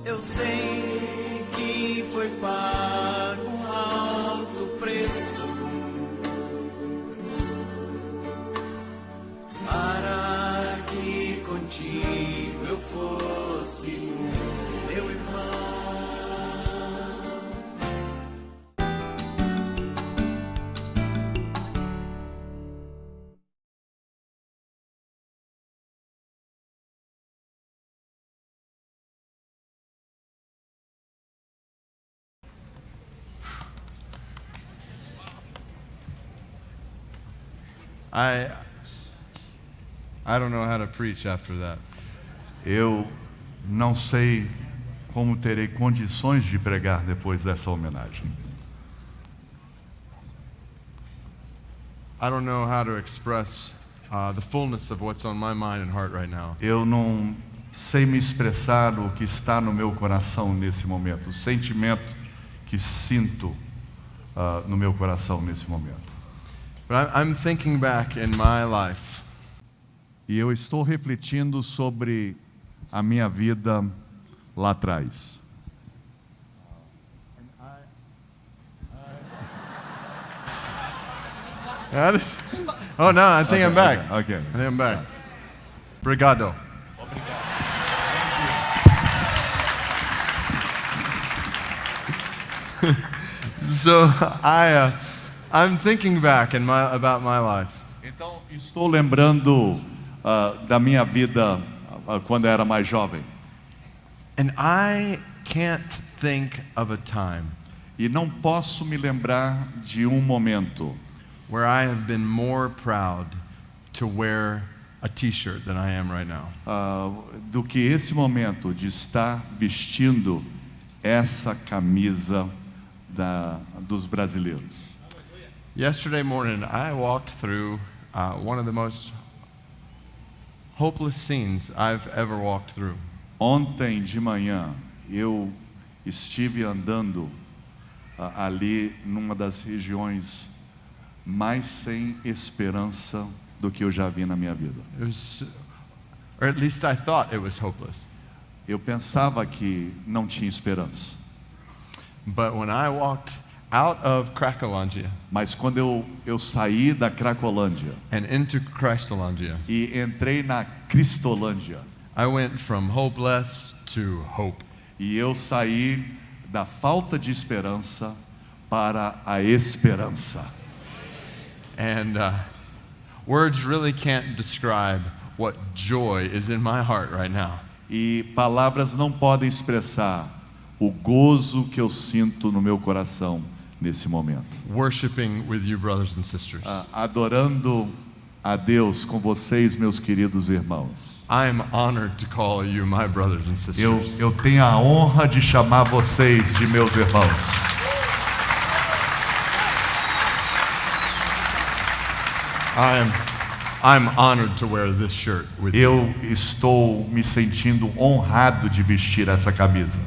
Eu sei que foi pago um alto preço para que contigo eu fosse meu irmão. I don't know how to preach after that. Eu não sei como terei condições de pregar depois dessa homenagem. I don't know how to express the fullness of what's on my mind and heart right now. Eu não sei me expressar o que está no meu coração nesse momento, o sentimento que sinto no meu coração nesse momento. But I'm thinking back in my life. E eu estou refletindo sobre a minha vida lá atrás. Oh no, I think I'm back. Okay. I think I'm back. Obrigado. So I'm thinking back about my life. Então estou lembrando da minha vida quando eu era mais jovem. And I can't think of a time E não posso me lembrar de um momento where I have been more proud to wear a t-shirt than I am right now. do que esse momento de estar vestindo essa camisa dos brasileiros. Yesterday morning, I walked through one of the most hopeless scenes I've ever walked through. Ontem de manhã eu estive andando ali numa das regiões mais sem esperança do que eu já vi na minha vida. It was, or at least I thought it was hopeless. Eu pensava que não tinha esperança. But when I walked out of Cracolândia Mas quando eu saí da Cracolândia and into Christolândia, e entrei na Cristolândia, I went from hopeless to hope. e eu saí da falta de esperança para a esperança. And words really can't describe what joy is in my heart right now. E palavras não podem expressar o gozo que eu sinto no meu coração nesse momento. Worshiping with you, brothers and sisters. Adorando a Deus com vocês, meus queridos irmãos. I am honored to call you my brothers and sisters. Eu tenho a honra de chamar vocês de meus irmãos. I'm honored to wear this shirt with you. Eu estou me sentindo honrado de vestir essa camisa.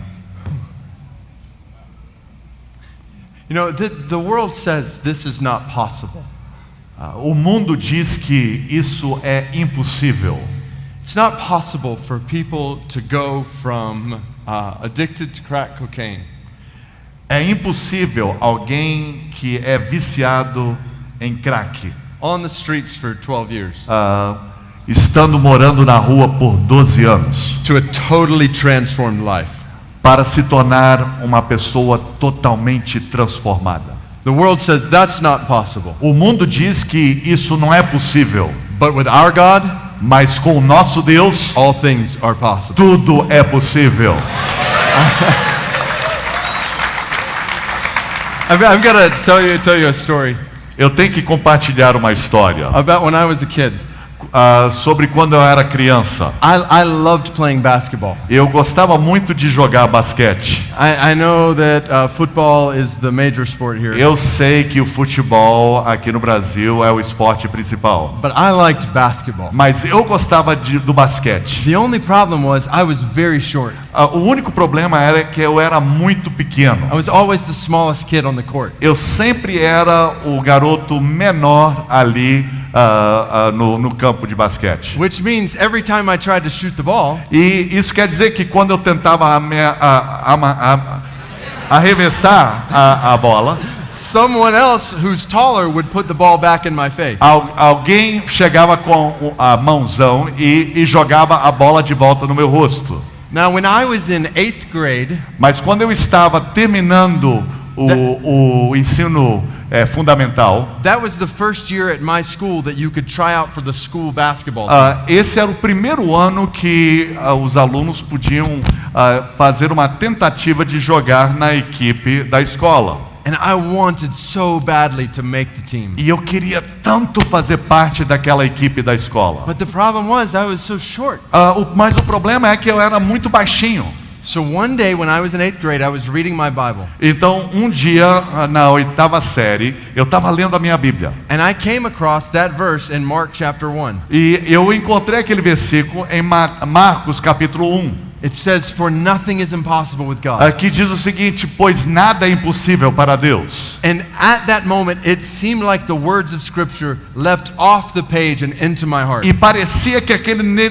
You know, the world says this is not possible. O mundo diz que isso é impossível. It's not possible for people to go from addicted to crack cocaine É impossível alguém que é viciado em crack, on the streets for 12 years estando morando na rua por 12 anos, to a totally transformed life. para se tornar uma pessoa totalmente transformada. The world says that's not possible. O mundo diz que isso não é possível, But with our God, mas com o nosso Deus, all things are possible. tudo é possível. I've got to tell you a story Eu tenho que compartilhar uma história about when I was a kid. sobre quando eu era criança. I loved playing basketball. Eu gostava muito de jogar basquete. I know that football is the major sport here. Eu sei que o futebol aqui no Brasil é o esporte principal, But I liked basketball. mas eu gostava do basquete. The only problem was I was very short. O único problema era que eu era muito pequeno. I was always the smallest kid on the court. Eu sempre era o garoto menor ali no campo campo de basquete. Which means every time I tried to shoot the ball, E isso quer dizer que quando eu tentava arremessar a bola, someone else who's taller would put the ball back in my face. alguém chegava com a mãozão e jogava a bola de volta no meu rosto. Now, when I was in 8th grade, Mas quando eu estava terminando o ensino fundamental, that was the first year at my school that you could try out for the school basketball team. esse era o primeiro ano que os alunos podiam fazer uma tentativa de jogar na equipe da escola. And I wanted so badly to make the team. E eu queria tanto fazer parte daquela equipe da escola. But the problem was I was so short. Mas o problema é que eu era muito baixinho. So one day when I was in 8th grade, I was reading my Bible. Então, um dia, na 8ª série, eu estava lendo a minha Bíblia. And I came across that verse in Mark chapter 1. E eu encontrei aquele versículo em Marcos capítulo 1. It says, "For nothing is impossible with God." Que diz o seguinte: pois nada é impossível para Deus. And at that moment, it seemed like the words of Scripture leapt off the page and into my heart. E parecia que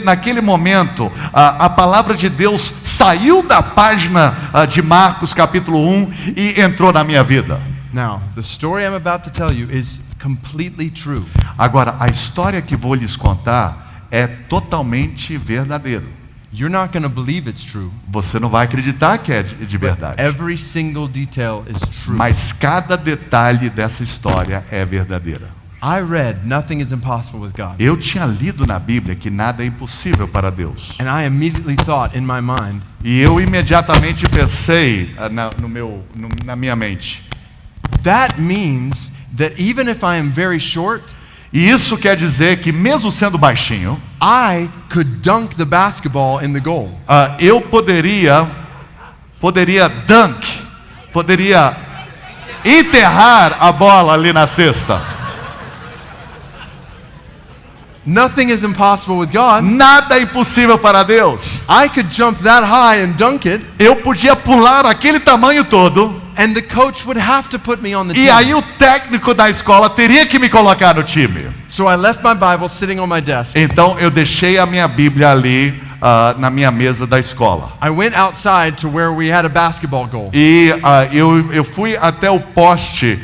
naquele momento a palavra de Deus saiu da página de Marcos capítulo 1 e entrou na minha vida. Now, the story I'm about to tell you is completely true. Agora, a história que vou lhes contar é totalmente verdadeira. You're not going to believe it's true. Você não vai acreditar que é de verdade. Every single detail is true. Mas cada detalhe dessa história é verdadeira. I read nothing is impossible with God. Eu tinha lido na Bíblia que nada é impossível para Deus. And I immediately thought in my mind, E eu imediatamente pensei na minha mente. that means that even if I am very short, E isso quer dizer que mesmo sendo baixinho, I could dunk the basketball in the goal. eu poderia enterrar a bola ali na cesta. Nothing is impossible with God. Nada é impossível para Deus. I could jump that high and dunk it, Eu podia pular aquele tamanho todo, and the coach would have to put me on the e team. aí o técnico da escola teria que me colocar no time. So I left my Bible sitting on my desk. Então eu deixei a minha Bíblia ali na minha mesa da escola. I went outside to where we had a basketball goal. E eu fui até o poste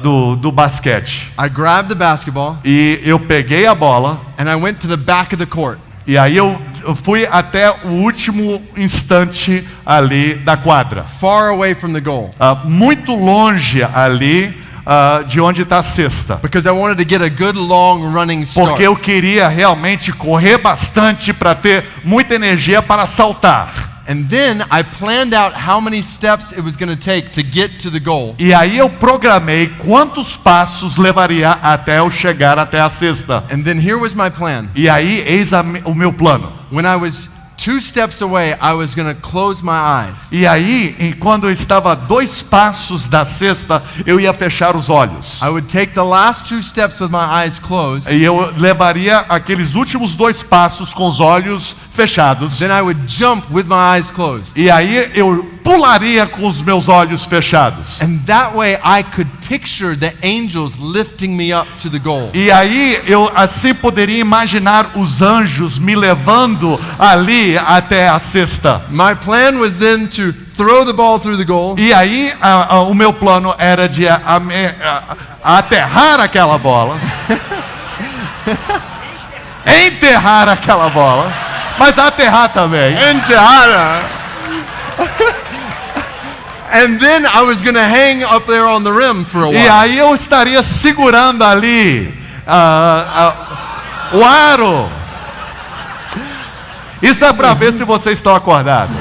do basquete. I grabbed the basketball E eu peguei a bola, and I went to the back of the court. e aí eu fui até o último instante ali da quadra. Far away from the goal. Muito longe ali de onde está a cesta. Because I wanted to get a good long running start. Porque eu queria realmente correr bastante para ter muita energia para saltar. And then I planned out how many steps it was going to take to get to the goal. E aí eu programei quantos passos levaria até eu chegar até a cesta. And then here was my plan. E aí, eis o meu plano. When I was 2 steps away, I was going to close my eyes. E aí, quando eu estava a 2 passos da cesta, eu ia fechar os olhos. I would take the last 2 steps with my eyes closed. E eu levaria aqueles últimos 2 passos com os olhos fechados. Then I would jump with my eyes closed. E aí eu pularia com os meus olhos fechados. And that way I could picture the angels lifting me up to the goal. E aí eu assim poderia imaginar os anjos me levando ali até a cesta. My plan was then to throw the ball through the goal. E aí o meu plano era de aterrar aquela bola. Enterrar aquela bola. Mas aterrar também. Enterrada. And then I was going to hang up there on the rim for a E while. aí eu estaria segurando ali o aro. Isso é para ver se vocês estão acordados.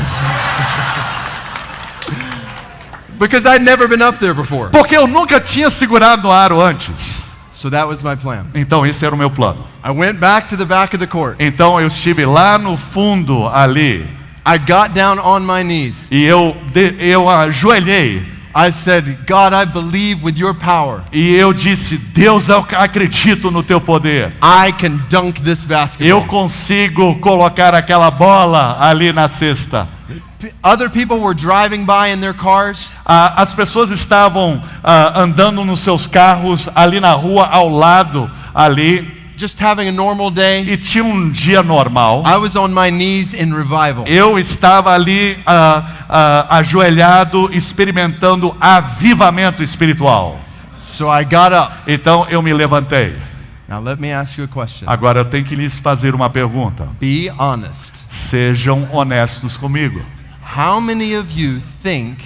Because I'd never been up there before. Porque eu nunca tinha segurado o aro antes. So that was my plan. Então esse era o meu plano. I went back to the back of the court. Então eu estive lá no fundo ali. I got down on my knees. E eu ajoelhei. I said, God, I believe with your power. E eu disse, Deus, eu acredito no teu poder. I can dunk this Eu basketball. consigo colocar aquela bola ali na cesta. Other people were driving by in their cars. As pessoas estavam andando nos seus carros ali na rua ao lado ali. just having a normal day, e tinha um dia normal. I was on my knees in revival. Eu estava ali ajoelhado, experimentando avivamento espiritual. So I got up. Então eu me levantei. Now let me ask you a question. Agora eu tenho que lhes fazer uma pergunta. Be honest. Sejam honestos comigo. How many of you think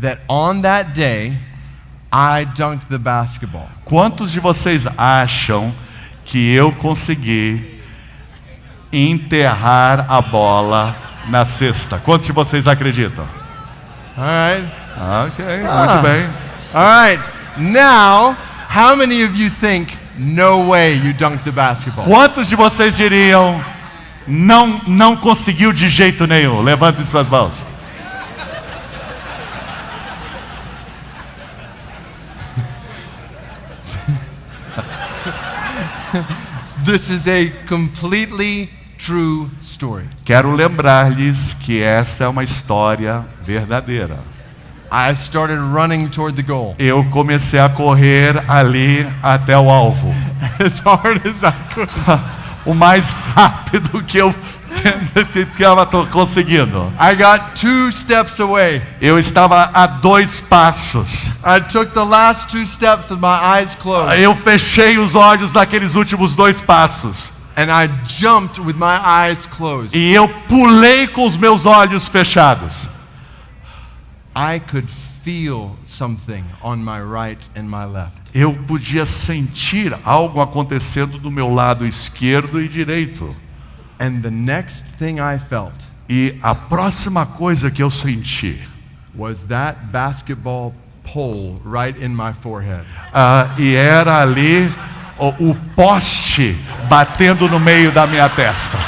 that on that day I dunked the basketball? Quantos de vocês acham que eu consegui enterrar a bola na cesta? Quantos de vocês acreditam? All right. Ok, muito bem. All right. Now, how many of you think no way you dunked the basketball? Quantos de vocês diriam não conseguiu de jeito nenhum? Levantem suas mãos. This is a completely true story. Quero lembrar-lhes que essa é uma história verdadeira. I started running toward the goal Eu comecei a correr ali até o alvo. as hard as I could. O mais rápido que eu estava conseguindo. I got 2 steps away. Eu estava a 2 passos. I took the last 2 steps with my eyes closed. Eu fechei os olhos naqueles últimos 2 passos. And I jumped with my eyes closed. E eu pulei com os meus olhos fechados. I could feel something on my right and my left. Eu podia sentir algo acontecendo do meu lado esquerdo e direito. And the next thing I felt E a próxima coisa que eu senti was that basketball pole right in my forehead. e era ali o poste batendo no meio da minha testa.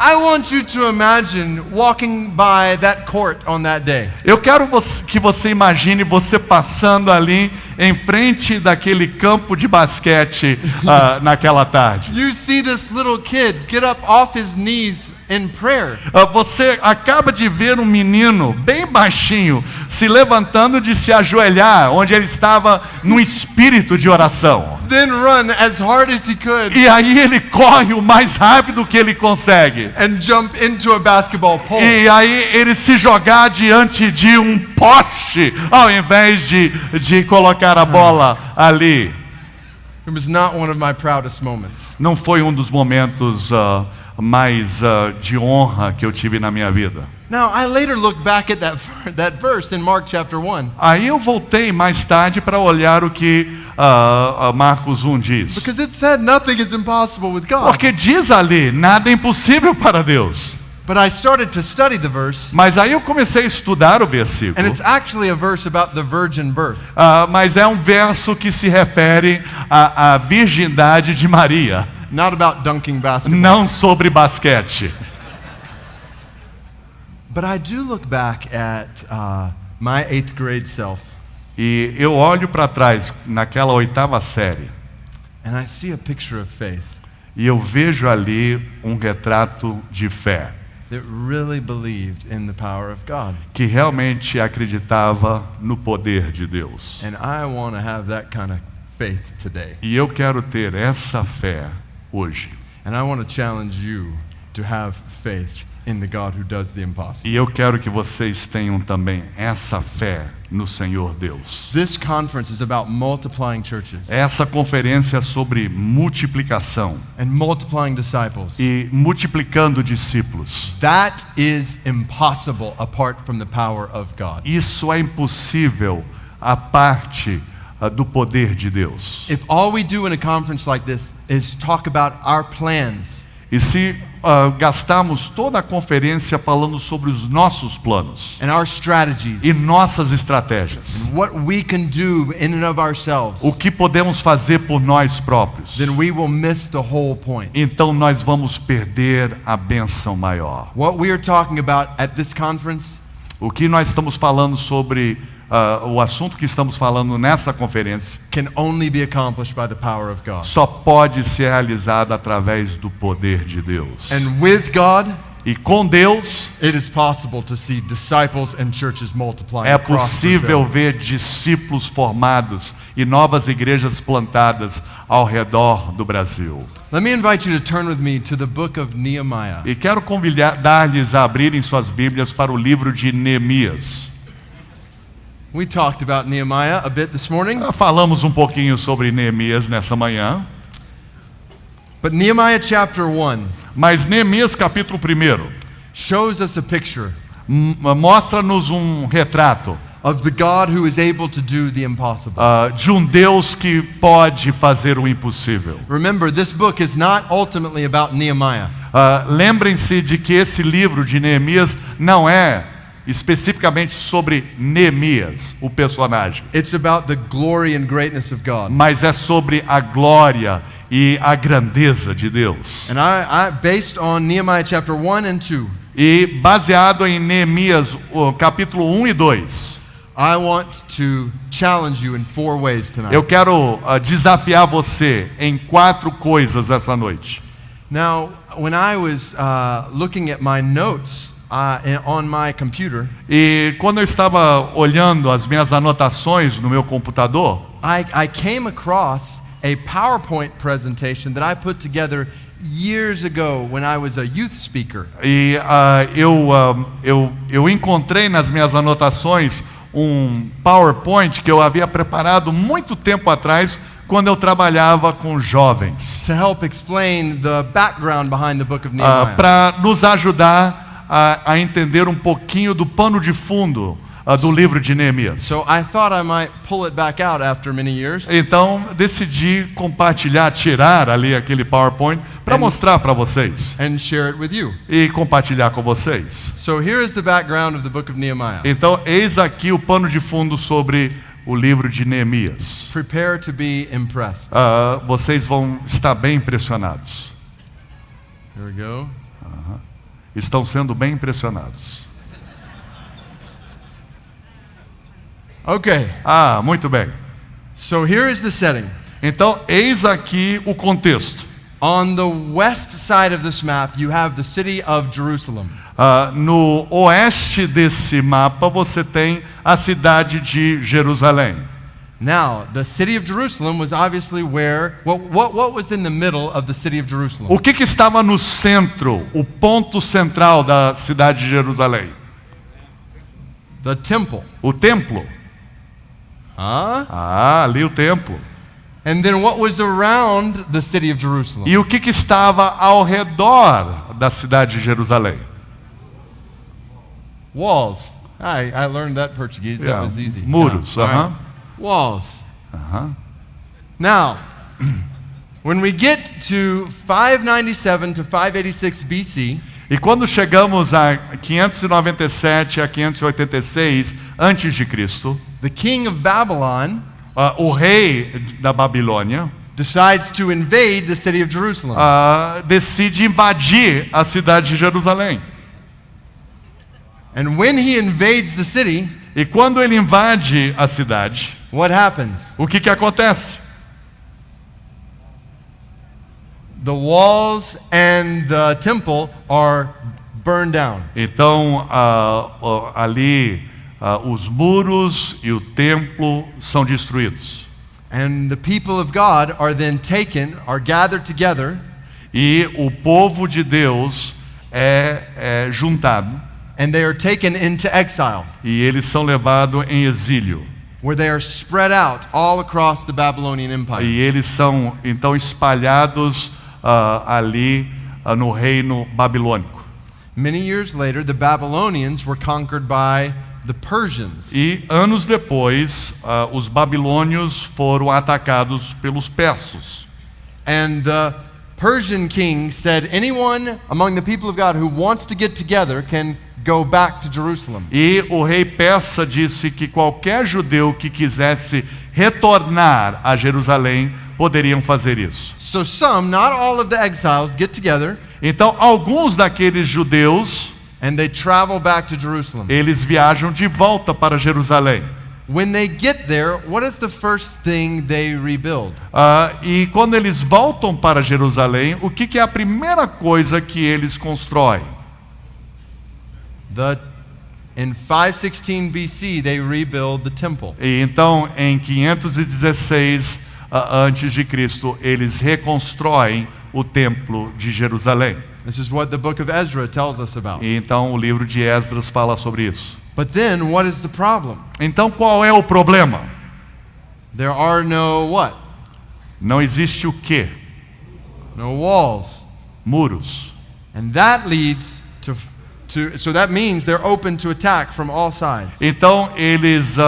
I want you to imagine walking by that court on that day. Eu quero que você imagine você passando ali em frente daquele campo de basquete naquela tarde. You see this little kid get up off his knees in prayer. Você acaba de ver um menino bem baixinho se levantando de se ajoelhar, onde ele estava no espírito de oração. Then run as hard as he could E aí ele corre o mais rápido que ele consegue. and jump into a basketball pole. E aí ele se jogar diante de um poste, ao invés de colocar a bola ali. It was not one of my proudest moments. Não foi um dos momentos mais de honra que eu tive na minha vida. Now, I later looked back at that verse in Mark chapter 1. Aí eu voltei mais tarde para olhar o que Marcos 1 diz. Because it said nothing is impossible with God. Porque diz ali, nada é impossível para Deus. But I started to study the verse, Mas aí eu comecei a estudar o versículo. and it's actually a verse about the virgin birth. Mas é um verso que se refere à virgindade de Maria, Not about dunking basketball. não sobre basquete. But I do look back at my 8th grade self, E eu olho para trás, naquela 8ª série, and I see a picture of faith e eu vejo ali um retrato de fé, that really believed in the power of God. que realmente acreditava no poder de Deus. And I want to have that kind of faith today. E eu quero ter essa fé hoje. And I want to challenge you to have faith in the God who does the impossible. E eu quero que vocês tenham também essa fé no Senhor Deus. This conference is about multiplying churches Essa conferência é sobre multiplicação and multiplying disciples. e multiplicando discípulos. That is impossible apart from the power of God. Isso é impossível à parte do poder de Deus. If all we do in a conference like this is talk about our plans, E se gastarmos toda a conferência falando sobre os nossos planos and our strategies, e nossas estratégias, what we can do in and of ourselves, o que podemos fazer por nós próprios, then we will miss the whole point. então nós vamos perder a bênção maior. What we are talking about at this conference O que nós estamos falando sobre, o assunto que estamos falando nessa conferência, can only be accomplished by the power of God. só pode ser realizado através do poder de Deus. And with God, E com Deus it is possible to see disciples and churches multiplying é across possível Brazil. ver discípulos formados e novas igrejas plantadas ao redor do Brasil. Let me invite you to turn with me to the book of Nehemiah. E quero convidar-lhes a abrirem suas Bíblias para o livro de Neemias. We talked about Nehemiah a bit this morning, Falamos um pouquinho sobre Neemias nessa manhã, but Nehemiah chapter 1 mas Neemias capítulo 1 shows us a picture mostra-nos um retrato of the God who is able to do the impossible. de um Deus que pode fazer o impossível. Remember, this book is not ultimately about Nehemiah. Lembrem-se de que esse livro de Neemias não é especificamente sobre Neemias, o personagem, It's about the glory and greatness of God. mas é sobre a glória e a grandeza de Deus. And based on Nehemiah chapter 1 and 2, E baseado em Neemias, o capítulo 1 e 2, I want to challenge you in 4 ways tonight. eu quero desafiar você em 4 coisas essa noite. Now, when I was looking at my notes on my computer, E quando eu estava olhando as minhas anotações no meu computador, I came across a PowerPoint presentation that I put together years ago when I was a youth speaker. e eu encontrei nas minhas anotações um PowerPoint que eu havia preparado muito tempo atrás, quando eu trabalhava com jovens, To help explain the background behind the book of Nehemiah. para nos ajudar a entender um pouquinho do pano de fundo do livro de Neemias. So I thought I might pull it back out after many years. Então decidi compartilhar, tirar ali aquele PowerPoint para mostrar para vocês And share it with you. e compartilhar com vocês. So here is the background of the book of Nehemiah. Então eis aqui o pano de fundo sobre o livro de Neemias. Prepare to be impressed. Vocês vão estar bem impressionados. Here we go. Estão sendo bem impressionados. Okay, Muito bem. so here is the setting. Então eis aqui o contexto. On the west side of this map, you have the city of Jerusalem. No oeste desse mapa você tem a cidade de Jerusalém. Now, the city of Jerusalem was obviously where, what was in the middle of the city of Jerusalem? O que estava no centro, o ponto central da cidade de Jerusalém? The temple. O templo. Huh? Ali o templo. And then what was around the city of Jerusalem? E o que estava ao redor da cidade de Jerusalém? Walls. I learned that Portuguese. That Yeah, was easy. muros, Yeah, all right. Walls. Now, when we get to 597 to 586 BC, E quando chegamos a 597 a 586 antes de Cristo, the king of Babylon o rei da Babilônia decides to invade the city of Jerusalem. decide invadir a cidade de Jerusalém. And when he invades the city, E quando ele invade a cidade, what happens? o que acontece? The walls and the temple are burned down. Então ali os muros e o templo são destruídos. And the people of God are then taken, are gathered together, E o povo de Deus é juntado and they are taken into exile, e eles são levados em exílio. where they are spread out all across the Babylonian Empire. E eles são então espalhados ali no reino babilônico. Many years later, the Babylonians were conquered by the Persians. E anos depois, os babilônios foram atacados pelos persas. And the Persian king said, anyone among the people of God who wants to get together can go back to Jerusalem. E o rei persa disse que qualquer judeu que quisesse retornar a Jerusalém poderiam fazer isso. So some, not all of the exiles, get together Então, alguns daqueles judeus, and they travel back to Jerusalem. eles viajam de volta para Jerusalém. When they get there, what is the first thing they rebuild? E quando eles voltam para Jerusalém, o que é a primeira coisa que eles constroem? In 516 BC, they rebuild the temple. E então, em 516 antes de Cristo, eles reconstroem o templo de Jerusalém. This is what the book of Ezra tells us about. E então o livro de Esdras fala sobre isso. But then, what is the problem? Então qual é o problema? There are no what? Não existe o quê? No walls. Muros. And that leads so that means they're open to attack from all sides. Então eles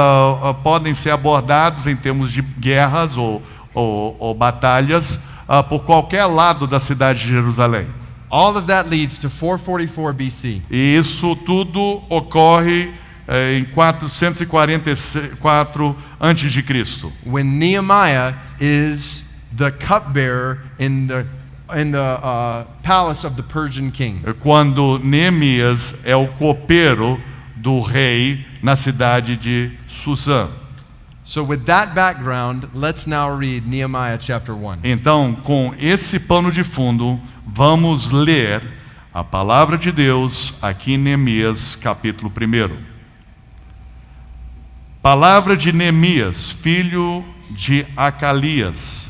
podem ser abordados em termos de guerras ou batalhas por qualquer lado da cidade de Jerusalém. All of that leads to 444 BC. E isso tudo ocorre em 444 antes de Cristo. When Nehemiah is the cupbearer in the palace of the Persian king. Quando Neemias é o copeiro do rei na cidade de Susã. So with that background, let's now read Nehemiah chapter 1. Então, com esse pano de fundo, vamos ler a palavra de Deus aqui em Neemias, capítulo 1. Palavra de Neemias, filho de Acalias.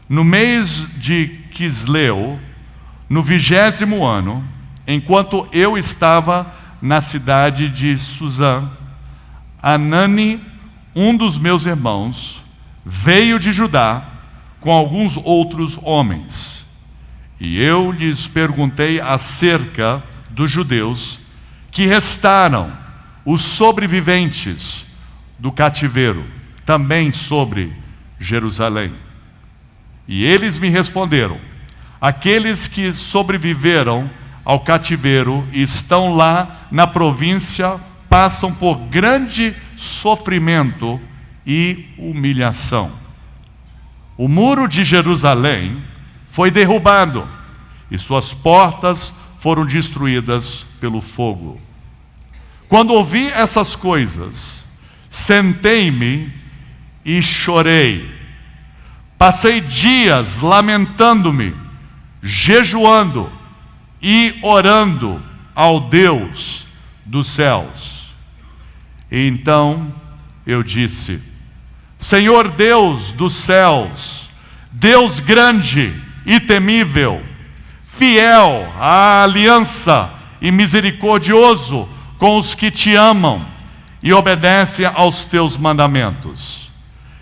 No mês de Quisleu, no 20º ano, enquanto eu estava na cidade de Susã, Anani, um dos meus irmãos, veio de Judá com alguns outros homens. E eu lhes perguntei acerca dos judeus que restaram, os sobreviventes do cativeiro, também sobre Jerusalém. E eles me responderam: aqueles que sobreviveram ao cativeiro e estão lá na província passam por grande sofrimento e humilhação. O muro de Jerusalém foi derrubado e suas portas foram destruídas pelo fogo. Quando ouvi essas coisas, sentei-me e chorei. Passei dias lamentando-me, jejuando e orando ao Deus dos céus. E então eu disse: Senhor Deus dos céus, Deus grande e temível, fiel à aliança e misericordioso com os que te amam e obedecem aos teus mandamentos.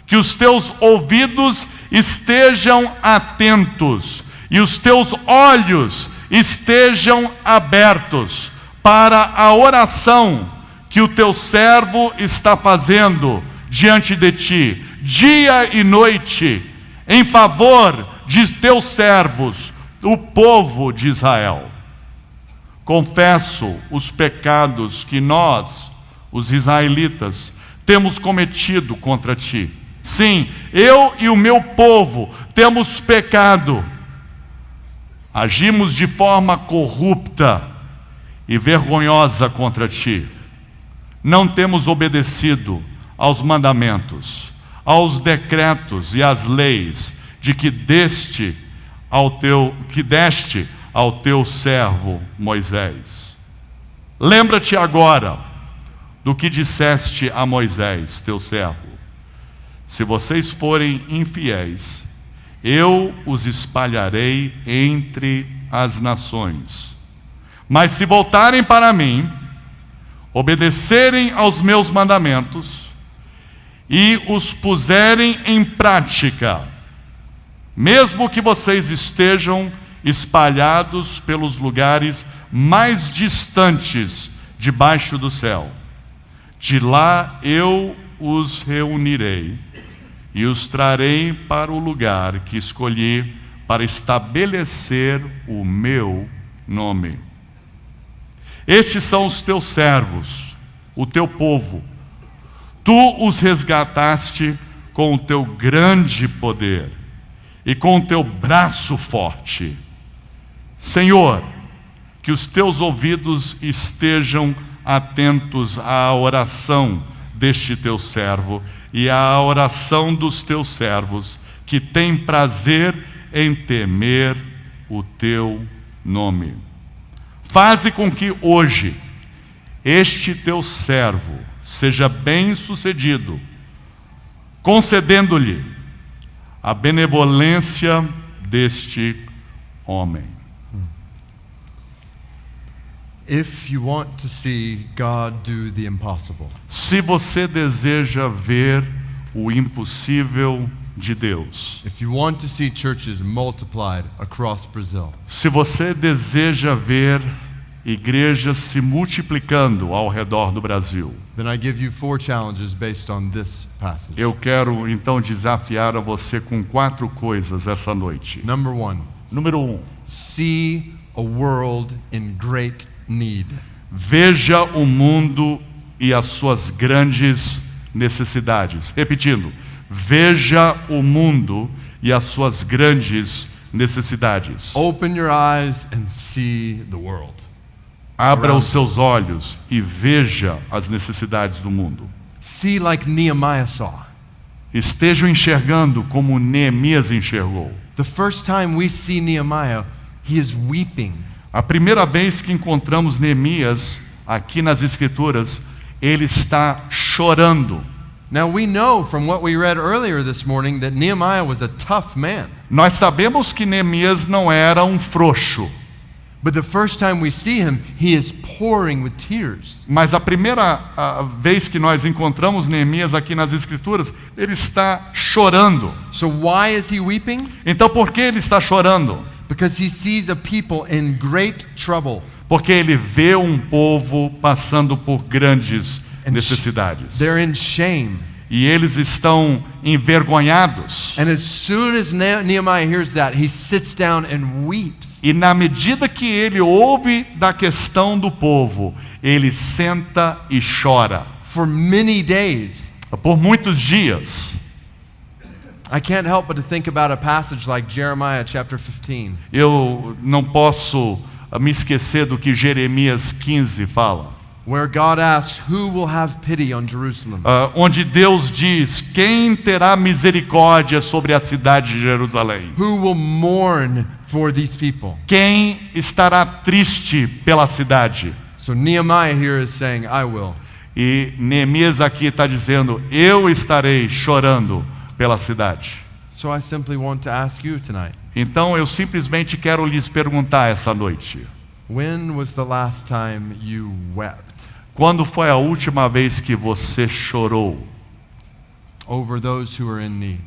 Que os teus ouvidos estejam atentos e os teus olhos estejam abertos para a oração que o teu servo está fazendo diante de ti, dia e noite, em favor de teus servos, o povo de Israel. Confesso os pecados que nós, os israelitas, temos cometido contra ti. Sim, eu e o meu povo temos pecado. Agimos de forma corrupta e vergonhosa contra ti. Não temos obedecido aos mandamentos, aos decretos e às leis de que deste ao teu servo Moisés. Lembra-te agora do que disseste a Moisés, teu servo. Se vocês forem infiéis, eu os espalharei entre as nações. Mas se voltarem para mim, obedecerem aos meus mandamentos e os puserem em prática, mesmo que vocês estejam espalhados pelos lugares mais distantes debaixo do céu, de lá eu os reunirei e os trarei para o lugar que escolhi para estabelecer o meu nome. Estes são os teus servos, o teu povo. Tu os resgataste com o teu grande poder e com o teu braço forte. Senhor, que os teus ouvidos estejam atentos à oração deste teu servo e à oração dos teus servos, que têm prazer em temer o teu nome. Faze com que hoje este teu servo seja bem-sucedido, concedendo-lhe a benevolência deste homem. If you want to see God do the impossible, Se você deseja ver o impossível de Deus, if you want to see churches multiplied across Brazil, se você deseja ver igrejas se multiplicando ao redor do Brasil, then I give you 4 challenges based on this passage. eu quero então desafiar a você com 4 coisas essa noite. Number 1, Número 1, see a world in great need. veja o mundo e as suas grandes necessidades. Repetindo, veja o mundo e as suas grandes necessidades. Open your eyes and see the world. Abra os seus olhos e veja as necessidades do mundo. See like Nehemiah saw. Estejam enxergando como Neemias enxergou. The first time we see Nehemiah, he is weeping. A primeira vez que encontramos Neemias aqui nas Escrituras, ele está chorando. Now we know from what we read earlier this morning that Nehemiah was a tough man. Nós sabemos que Neemias não era um frouxo, But the first time we see him, he is pouring with tears. mas a primeira vez que nós encontramos Neemias aqui nas Escrituras, ele está chorando. So why is he weeping? Então por que ele está chorando? Because he sees a people in great trouble. Porque ele vê um povo passando por grandes necessidades. They're in shame. E eles estão envergonhados. And as soon as Nehemiah hears that, he sits down and weeps. E na medida que ele ouve da questão do povo, ele senta e chora. For many days. Por muitos dias. I can't help but to think about a passage like Jeremiah chapter 15. Eu não posso me esquecer do que Jeremias 15 fala. Where God asks, who will have pity on Jerusalem? Onde Deus diz, quem terá misericórdia sobre a cidade de Jerusalém? Who will mourn for these people? Quem estará triste pela cidade? So Nehemiah here is saying, I will. E Neemias aqui está dizendo, eu estarei chorando pela cidade. So I simply want to ask you tonight, Então eu simplesmente quero lhes perguntar essa noite. when was the last time you wept Quando foi a última vez que você chorou over those who are in need?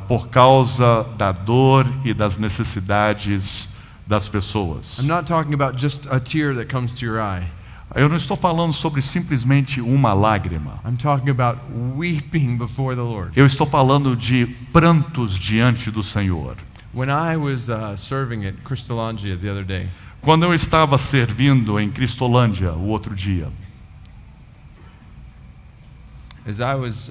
por causa da dor e das necessidades das pessoas? I'm not talking about just a tear that comes to your eye. Eu não estou falando sobre simplesmente uma lágrima. I'm talking about weeping before the Lord. Eu estou falando de prantos diante do Senhor. When I was serving at Cristolândia the other day, Quando eu estava servindo em Cristolândia o outro dia, as I was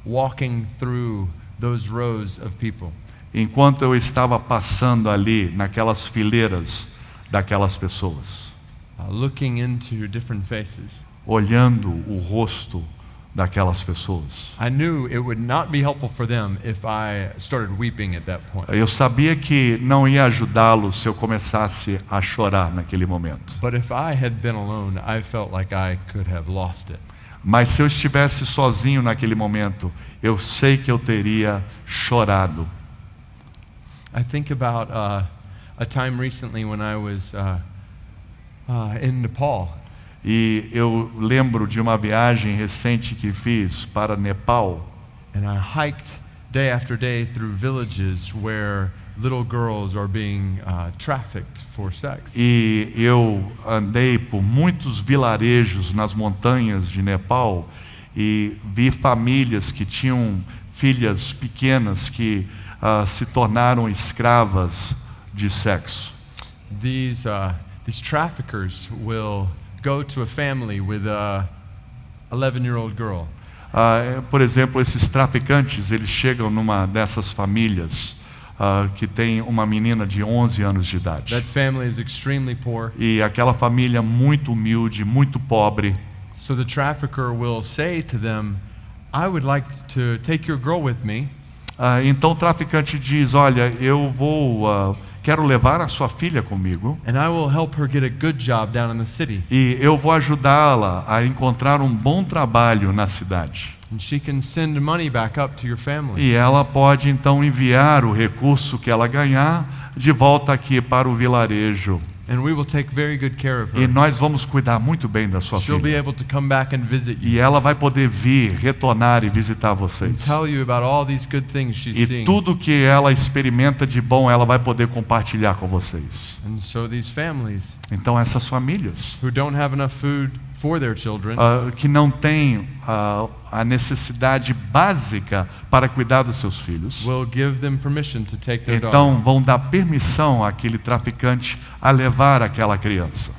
walking through those rows of people, enquanto eu estava passando ali naquelas fileiras daquelas pessoas, looking into different faces, olhando o rosto daquelas pessoas, I knew it would not be helpful for them if I started weeping at that point. eu sabia que não ia ajudá-los se eu começasse a chorar naquele momento. But if I had been alone, I felt like I could have lost it. Mas se eu estivesse sozinho naquele momento, eu sei que eu teria chorado. I think about a time recently when I was in Nepal. E eu lembro de uma viagem recente que fiz para Nepal. And I hiked day after day through villages where little girls are being trafficked for sex. E eu andei por muitos vilarejos nas montanhas de Nepal e vi famílias que tinham filhas pequenas que se tornaram escravas de sexo. These traffickers will go to a family with a 11-year-old girl. Por exemplo, esses traficantes, eles chegam numa dessas famílias que tem uma menina de 11 anos de idade. That family is extremely poor. E aquela família muito humilde, muito pobre. So the trafficker will say to them, I would like to take your girl with me. Então o traficante diz, olha, eu vou quero levar a sua filha comigo and I will help her get a good job down in the city. e eu vou ajudá-la a encontrar um bom trabalho na cidade. And she can send money back up to your family. E ela pode então enviar o recurso que ela ganhar de volta aqui para o vilarejo. And we will take very good care of E her. nós vamos cuidar muito bem da sua She'll be filha. able to come back and visit you E ela vai poder vir, retornar e visitar and vocês. tell you about all these good things she's E seeing. tudo que ela experimenta de bom, ela vai poder compartilhar com vocês. And so these families Então essas famílias who don't have enough food for their children que não têm a necessidade básica para cuidar dos seus filhos, will give them permission to take their daughter. então vão dar permissão àquele traficante a levar aquela criança.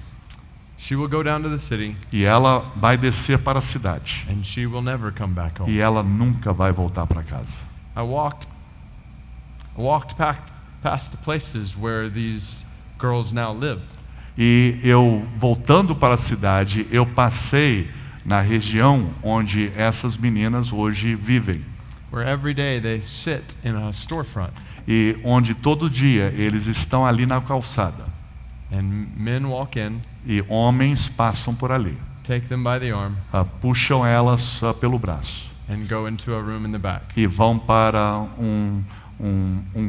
She will go down to the city E ela vai descer para a cidade. and she will never come back home. E ela nunca vai voltar para casa. I walked past the places where these girls now live. E eu, voltando para a cidade, eu passei na região onde essas meninas hoje vivem. Where every day they sit in a storefront E onde todo dia eles estão ali na calçada. and men walk in, E homens passam por ali. take them by the arm, Puxam elas pelo braço. and go into a room in the back E vão para um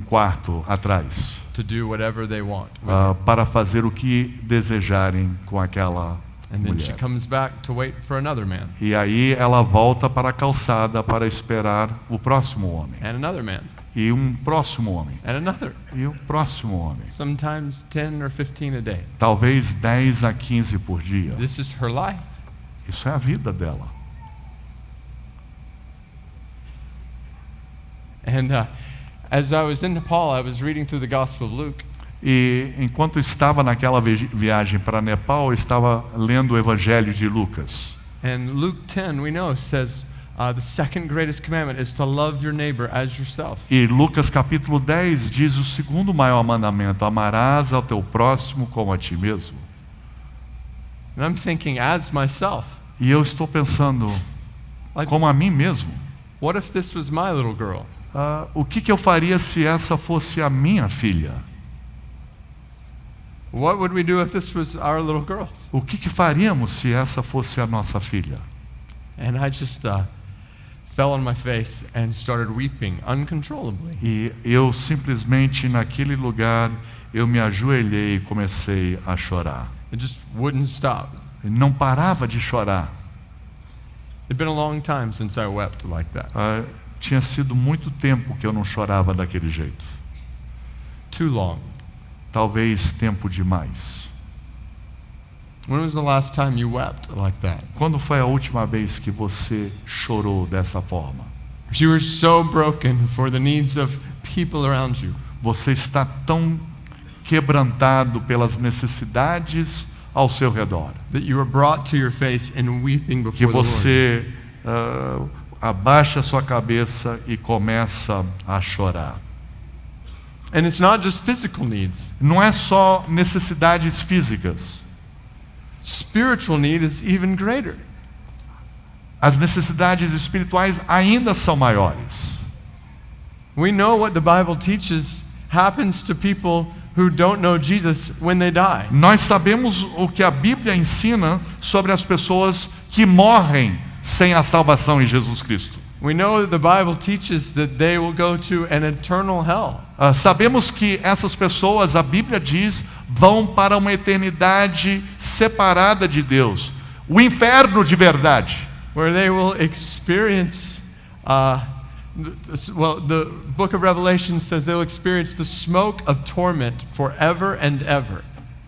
quarto atrás. to do whatever they want with her. Para fazer o que desejarem com aquela And then she mulher. comes back to wait for another man E aí ela volta para a calçada para esperar o próximo homem. and another man E um próximo homem. and another. E o próximo homem. Sometimes 10 or 15 a day. Talvez 10 a 15 por dia. This is her life. Isso é a vida dela. And as I was in Nepal, I was reading through the Gospel of Luke. E enquanto estava naquela viagem para Nepal, eu estava lendo o Evangelho de Lucas. And Luke 10, we know, says the second greatest commandment is to love your neighbor as yourself. E Lucas capítulo 10 diz o segundo maior mandamento: amarás ao teu próximo como a ti mesmo. And I'm thinking, as myself, E eu estou pensando, like, como a mim mesmo, what if this was my little girl? o que eu faria se essa fosse a minha filha? What would we do if this was our little girl? O que faríamos se essa fosse a nossa filha? And I just fell on my face and started weeping uncontrollably. E eu simplesmente naquele lugar, eu me ajoelhei e comecei a chorar. It just wouldn't stop. E não parava de chorar. It'd been a long time since I wept like that. Tinha sido muito tempo que eu não chorava daquele jeito. Too long. Talvez tempo demais. When was the last time you wept like that? Quando foi a última vez que você chorou dessa forma? You were so broken for the needs of people around you. Você está tão quebrantado pelas necessidades ao seu redor, That you were brought to your face and weeping que before the Lord. você abaixa a sua cabeça e começa a chorar. And it's not just physical needs. Não é só necessidades físicas. Spiritual need is even greater. As necessidades espirituais ainda são maiores. We know what the Bible teaches happens to people who don't know Jesus when they die. Nós sabemos o que a Bíblia ensina sobre as pessoas que morrem sem a salvação em Jesus Cristo. We know that the Bible teaches that they will go to an eternal hell. Sabemos que essas pessoas, a Bíblia diz, vão para uma eternidade separada de Deus, o inferno de verdade. Where they will experience, the book of Revelation says they'll experience the smoke of torment forever and ever.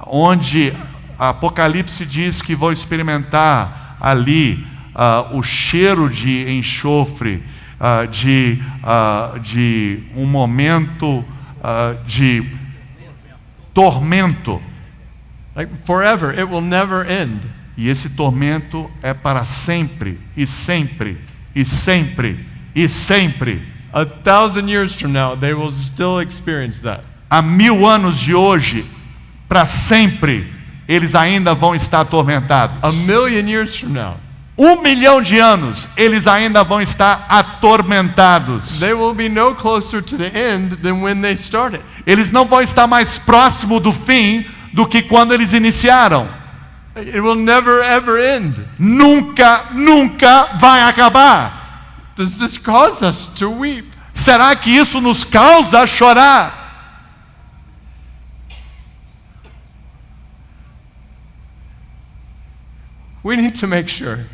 Onde Apocalipse diz que vão experimentar ali o cheiro de enxofre, de um momento de tormento. Like forever, it will never end. E esse tormento é para sempre, e sempre, e sempre, e sempre. 1,000 years from now, they will still experience that. Há 1000 anos de hoje, para sempre, eles ainda vão estar atormentados. 1,000,000 years from now, 1 milhão de anos, eles ainda vão estar atormentados. They will be no closer to the end than when they started. Eles não vão estar mais próximo do fim do que quando eles iniciaram. It will never ever end. Nunca, nunca vai acabar. Does this cause us to weep? Será que isso nos causa chorar? We need to make sure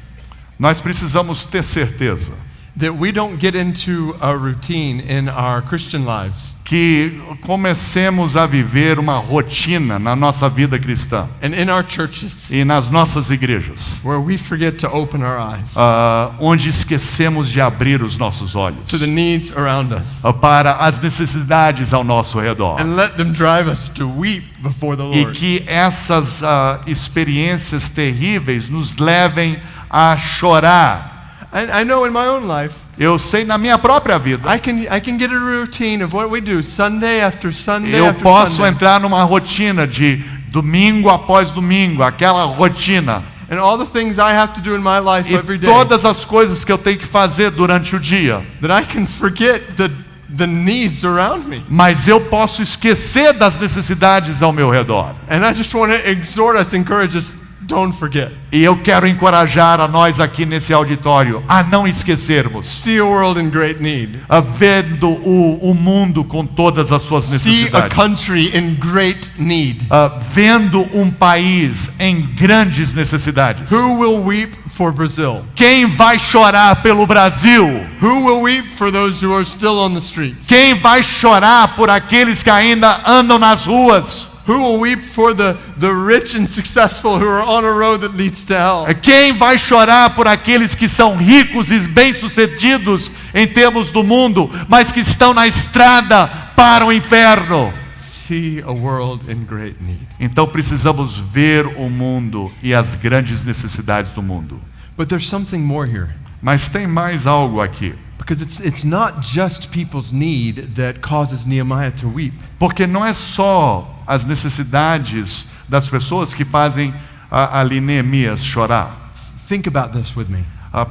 Nós precisamos ter certeza that we don't get into a routine in our Christian lives que comecemos a viver uma rotina na nossa vida cristã and in our churches e nas nossas igrejas, where we forget to open our eyes onde esquecemos de abrir os nossos olhos to the needs around us para as necessidades ao nosso redor. and let them drive us to weep before the E Lord. que essas experiências terríveis nos levem a chorar. I know in my own life, Eu sei na minha própria vida, I can get a routine of what we do Sunday after Sunday eu after posso Sunday. entrar numa rotina de domingo após domingo, aquela rotina. And all the things I have to do in my life E every day, todas as coisas que eu tenho que fazer durante o dia. that I can forget the needs around me. Mas eu posso esquecer das necessidades ao meu redor. And I just want to exhort us, encourage us, don't forget. E eu quero encorajar a nós aqui nesse auditório a não esquecermos. See a world in great need. Vendo o mundo com todas as suas See a necessidades. country in great need. Vendo um país em grandes necessidades. Who will weep for Brazil? Quem vai chorar pelo Brasil? Who will weep for those who are still on the streets? Quem vai chorar por aqueles que ainda andam nas ruas? Who will weep for the rich and successful who are on a road that leads to hell? Quem vai chorar por aqueles que são ricos e bem-sucedidos em termos do mundo, mas que estão na estrada para o inferno? See a world in great need. Então precisamos ver o mundo e as grandes necessidades do mundo. But there's something more here. Mas tem mais algo aqui. Because it's not just people's need that causes Nehemiah to weep. Porque não é só as necessidades das pessoas que fazem ali Neemias chorar. Think about this with me.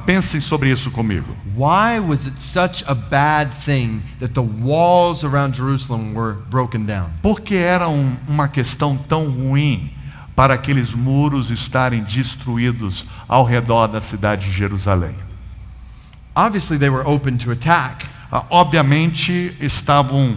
Pensem sobre isso comigo. Why was it such a bad thing that the walls around Jerusalem were broken down? Por que era uma questão tão ruim para aqueles muros estarem destruídos ao redor da cidade de Jerusalém? Obviously they were open to attack. Obviamente estavam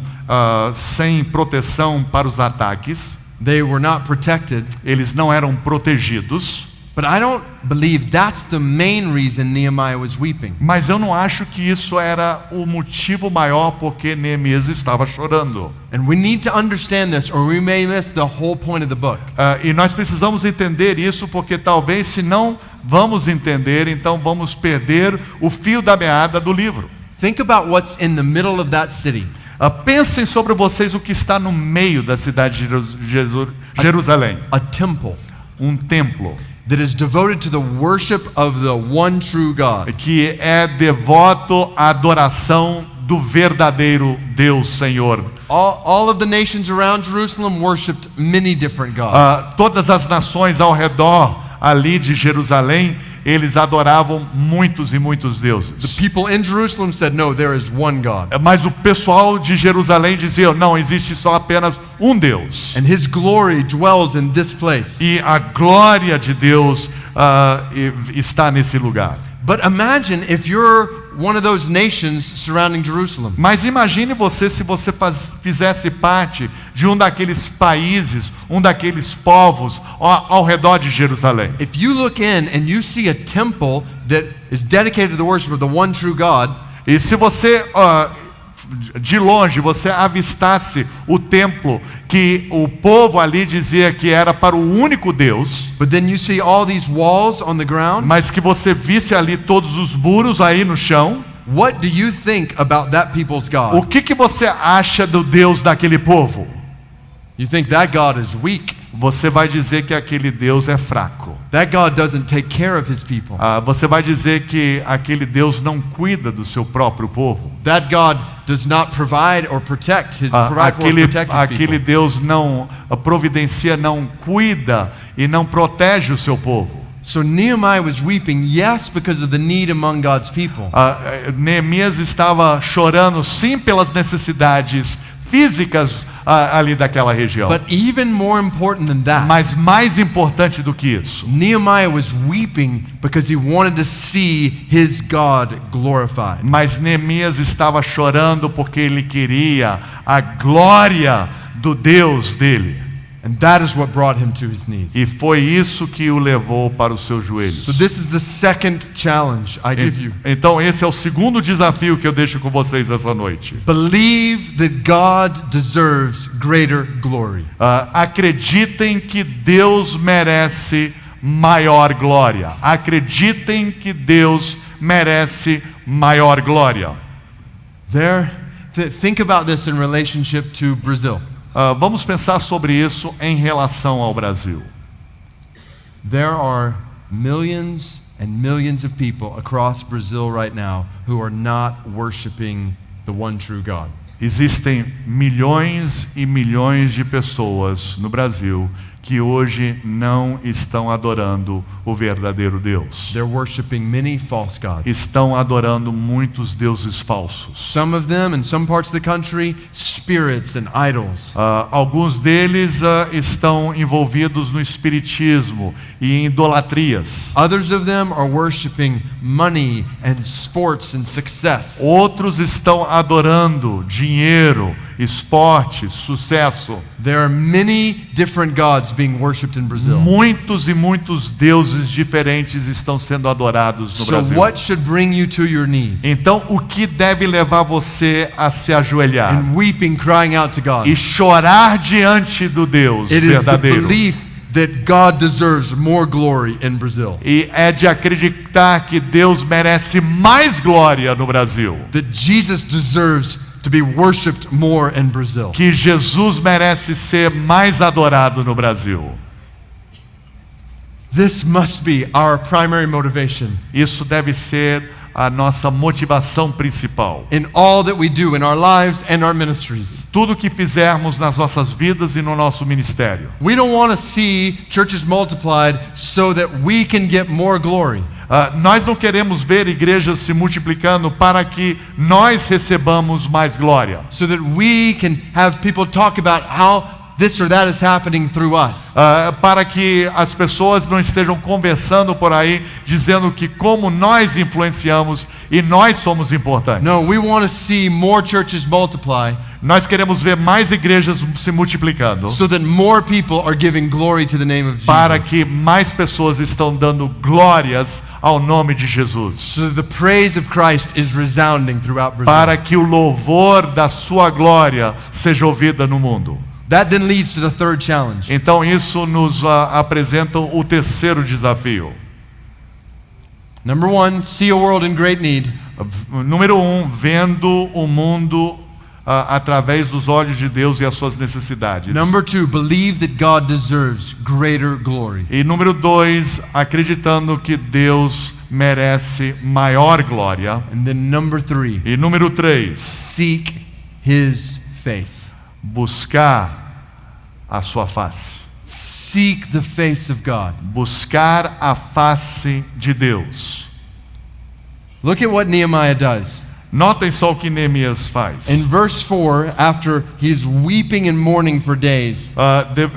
sem proteção para os ataques. They were not protected. Eles não eram protegidos. But I don't believe that's the main reason Nehemiah was weeping. Mas eu não acho que isso era o motivo maior porque Neemias estava chorando. And we need to understand this or we may miss the whole point of the book. E nós precisamos entender isso porque talvez se não vamos entender, então vamos perder o fio da meada do livro. Think about what's in the middle of that city. Pensem sobre vocês o que está no meio da cidade de Jerusalém. A temple Um templo that is devoted to the worship of the one true God. que é devoto à adoração do verdadeiro Deus Senhor. All of the nations around Jerusalem worshipped many different gods. Todas as nações ao redor ali de Jerusalém, eles adoravam muitos e muitos The deuses. people in Jerusalem said, no, there is one God. Mas o pessoal de Jerusalém dizia, não, existe só apenas um Deus. And his glory dwells in this place. E a glória de Deus está nesse lugar. But imagine if you're one of those nations surrounding Jerusalem. Mas imagine você se você fizesse parte de um daqueles países, um daqueles povos ao redor de Jerusalém. If you look in and you see a temple that is dedicated to the worship of the one true God, E se você de longe você avistasse o templo que o povo ali dizia que era para o único Deus, but then you see all these walls on the ground, mas que você visse ali todos os muros aí no chão, what do you think about that people's o God? que você acha do Deus daquele povo? You think that God is weak. Você vai dizer que aquele Deus é fraco. That God doesn't take care of his people. Você vai dizer que aquele Deus não cuida do seu próprio povo. That God does not provide or protect provide for or protect his Aquele people. Deus não providencia, não cuida e não protege o seu povo. So Nehemiah was weeping, yes, because of the need among God's people. Neemias estava chorando sim pelas necessidades físicas ali daquela região. But even more important than that, Mas mais importante do que isso, Nehemiah was weeping because he wanted to see his God glorified. mas Neemias estava chorando porque ele queria a glória do Deus dele. And that is what brought him to his knees. E foi isso que o levou para os seus joelhos. So this is the second challenge I give you. Então esse é o segundo desafio que eu deixo com vocês essa noite. Believe that God deserves greater glory. Acreditem que Deus merece maior glória. Acreditem que Deus merece maior glória. Think about this in relationship to Brazil. Vamos pensar sobre isso em relação ao Brasil. There are millions and millions of people across Brazil right now who are not worshiping the one true God. Existem milhões e milhões de pessoas no Brasil que hoje não estão adorando o verdadeiro Deus. They're worshiping many false gods. Estão adorando muitos deuses falsos. Some of them, in some parts of the country, spirits and idols. Alguns deles estão envolvidos no espiritismo e em idolatrias. Others of them are worshiping money and sports and success. Outros estão adorando dinheiro, esporte, sucesso. There are many different gods being worshipped in Brazil. Muitos e muitos deuses diferentes estão sendo adorados no So Brasil. what should bring you to your knees? Então, o que deve levar você a se ajoelhar And weeping, crying out to God. e chorar diante do Deus It is the verdadeiro? belief that God deserves more glory in Brazil. E é de acreditar que Deus merece mais glória no Brasil. That Jesus deserves to be worshipped more in Brazil. Que Jesus merece ser mais adorado no Brasil. This must be our primary motivation Isso deve ser a nossa motivação principal. in all that we do in our lives and our ministries. Tudo que fizermos nas nossas vidas e no nosso ministério. We don't want to see churches multiplied so that we can get more glory. Nós não queremos ver igrejas se multiplicando para que nós recebamos mais glória. So that we can have people talk about how this or that is happening through us. Para que as pessoas não estejam conversando por aí, dizendo que como nós influenciamos e nós somos importantes. No, we want to see more churches multiply Nós queremos ver mais igrejas se multiplicando, so that more people are giving glory to the name of para Jesus. que mais pessoas estão dando glórias ao nome de Jesus. So that the praise of Christ is resounding throughout Brazil. Para que o louvor da sua glória seja ouvida no mundo. That then leads to the third challenge. Então isso nos apresenta o terceiro desafio. Number one, see a world in great need. Número 1, vendo o mundo através dos olhos de Deus e as suas necessidades. Number two, believe that God deserves greater glory. E número 2, acreditando que Deus merece maior glória. And then number three, E número 3, seek His face. buscar a sua face. Seek the face of God. Buscar a face de Deus. Look at what Nehemiah does. Notem só o que Neemias faz. In verse 4, after he's weeping and mourning for days,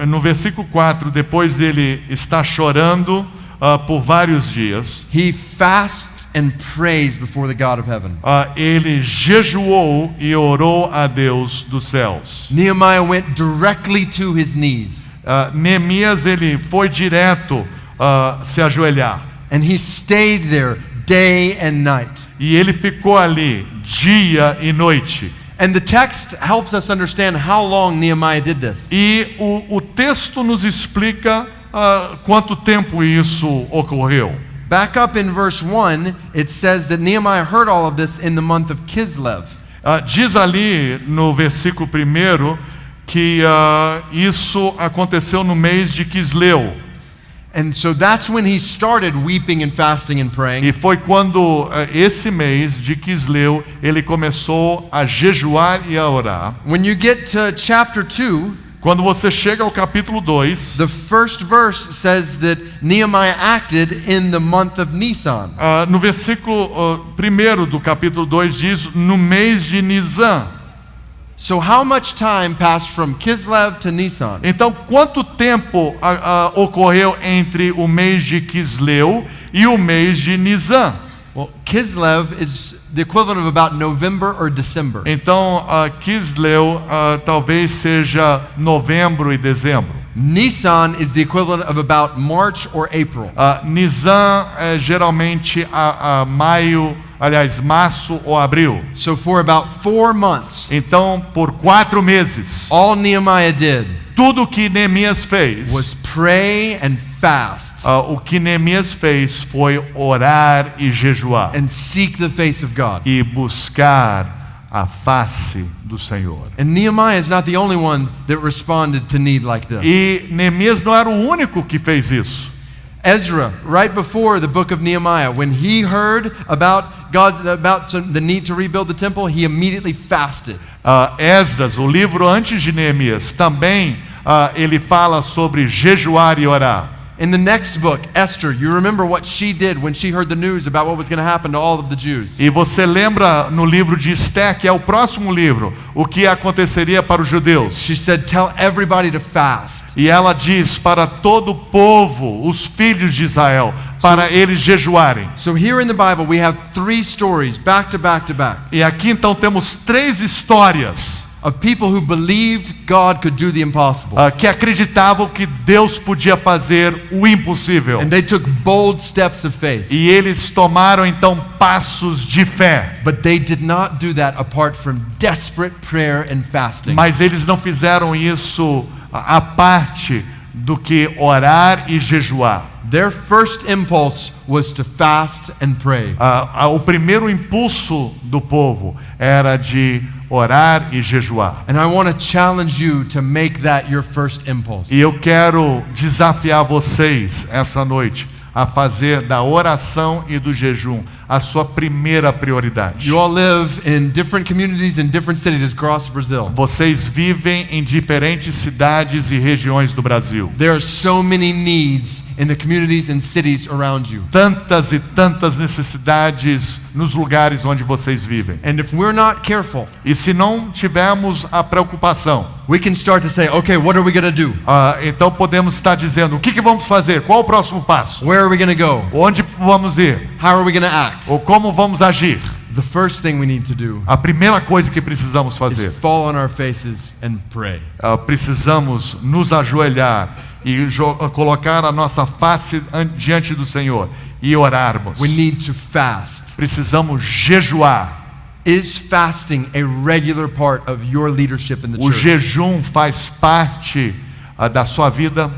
No versículo 4, depois ele está chorando por vários dias, he fasts and prays before the God of heaven. ele jejuou e orou a Deus dos céus. Nehemiah went directly to his knees, Neemias ele foi direto se ajoelhar and he stayed there day and night. e ele ficou ali dia e noite. And the text helps us understand how long Nehemiah did this. E o texto nos explica quanto tempo isso ocorreu. Back up in verse 1, it says that Nehemiah heard all of this in the month of Kislev. Diz ali no versículo 1 que isso aconteceu no mês de Quisleu. And so that's when he started weeping and fasting and praying. E foi quando esse mês de Quisleu ele começou a jejuar e a orar. When you get to chapter 2, Quando você chega ao capítulo 2, the first verse says that Nehemiah acted in the month of Nisan. no versículo 1 do capítulo 2 diz, no mês de Nisan. So how much time passed from Kislev to Nisan? Então, quanto tempo ocorreu entre o mês de Quisleu e o mês de Nisan? Well, Kislev is the equivalent of about November or December. Então, Quisleu talvez seja novembro e dezembro. Nisan is the equivalent of about March or April. Nisan é geralmente maio, aliás, março ou abril. So for about 4 months, Então, por 4 meses, all Nehemiah did tudo que Neemias fez, was pray and fast o que Neemias fez foi orar e jejuar and seek the face of God. e buscar a face do Senhor. And Nehemiah is not the only one that responded to need like this. E Neemias não era o único que fez isso. Ezra, right before the book of Nehemiah, when he heard about the need to rebuild the temple, he immediately fasted. Esdras, o livro antes de Neemias, também ele fala sobre jejuar e orar. In the next book, Esther, you remember what she did when she heard the news about what was going to happen to all of the Jews. E você lembra no livro de Esther, que é o próximo livro, o que aconteceria para os judeus? She said, tell everybody to fast. E ela diz para todo o povo, os filhos de Israel, para eles jejuarem. So here in the Bible we have 3 stories back to back to back E aqui então temos 3 histórias of people who believed God could do the impossible. que acreditavam que Deus podia fazer o impossível. And they took bold steps of faith. E eles tomaram então passos de fé. But they did not do that apart from desperate prayer and fasting. Mas eles não fizeram isso à parte do que orar e jejuar. Their first impulse was to fast and pray. O primeiro impulso do povo era de orar e jejuar. And I want to challenge you to make that your first impulse. E eu quero desafiar vocês essa noite a fazer da oração e do jejum a sua primeira prioridade. You all live in different communities in different cities across Brazil. Vocês vivem em diferentes cidades e regiões do Brasil. There are so many needs in the communities and cities around you. Tantas e tantas necessidades nos lugares onde vocês vivem. And if we're not careful, E se não tivermos a preocupação, we can start to say, okay, what are we going to do? então podemos estar dizendo, o que vamos fazer? Qual o próximo passo? Where are we going to go? Onde vamos ir? How are we going to act? Ou como vamos agir? The first thing we need to do A primeira coisa que precisamos is fazer, fall on our faces and pray. precisamos nos ajoelhar e colocar a nossa face diante do Senhor e orarmos. We need to fast. Precisamos jejuar. Is fasting a regular part of your leadership in the O church? jejum faz parte da sua vida.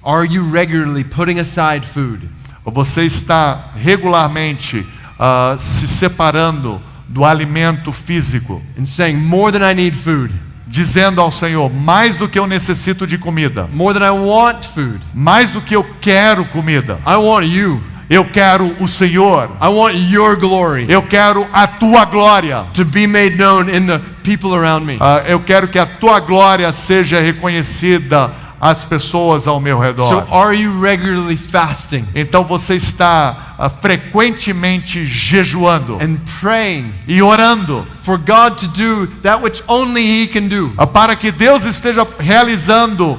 Are you regularly putting aside food? Você está regularmente se separando do alimento físico, And saying, more than I need food, dizendo ao Senhor, mais do que eu necessito de comida, more than I want food, mais do que eu quero comida, I want you. eu quero o Senhor, I want your glory eu quero a tua glória, to be made known in the people around me. eu quero que a tua glória seja reconhecida às pessoas ao meu So redor. are you regularly fasting Então você está frequentemente jejuando and praying e orando for God to do that which only He can do? para que Deus esteja realizando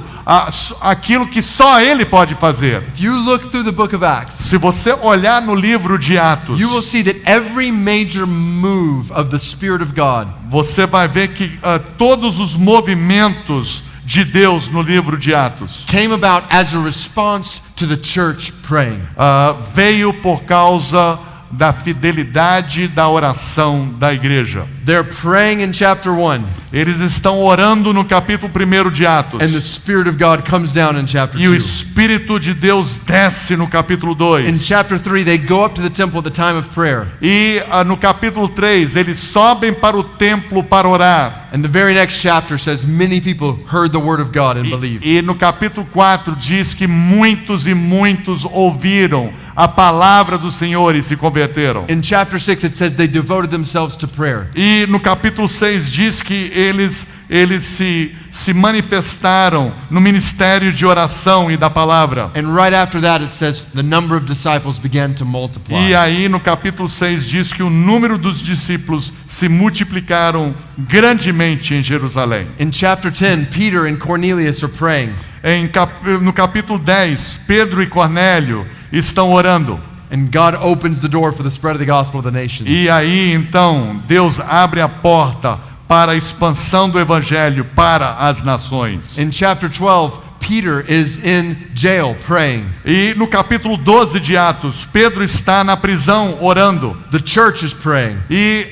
aquilo que só Ele pode fazer. If you look through the book of Acts, Se você olhar no livro de Atos, you will see that every major move of the Spirit of God você vai ver que todos os movimentos de Deus no livro de Atos came about as a response to the church praying. veio por causa da fidelidade da oração da igreja. They're praying in chapter 1, Eles estão orando no capítulo 1 de Atos. and the Spirit of God comes down in chapter E o 2. Espírito de Deus desce no capítulo In 2. chapter 3, they go up to the temple at the time of prayer. E no capítulo 3, eles sobem para o templo para orar. And the very next chapter says many people heard the word of God and believed. E no capítulo 4 diz que muitos e muitos ouviram a palavra do Senhor e se converteram. In chapter 6, it says they devoted themselves to prayer. E no capítulo 6 diz que eles se manifestaram no ministério de oração e da palavra. And right after that, it says the number of disciples began to multiply. E aí no capítulo 6 diz que o número dos discípulos se multiplicaram grandemente em Jerusalém. In chapter 10, Peter and Cornelius are praying. No capítulo 10, Pedro e Cornélio estão orando. And God opens the door for the spread of the gospel to the nations. E aí então Deus abre a porta para a expansão do evangelho para as nações. In chapter 12, Peter is in jail praying. E no capítulo 12 de Atos, Pedro está na prisão orando. The church is praying. E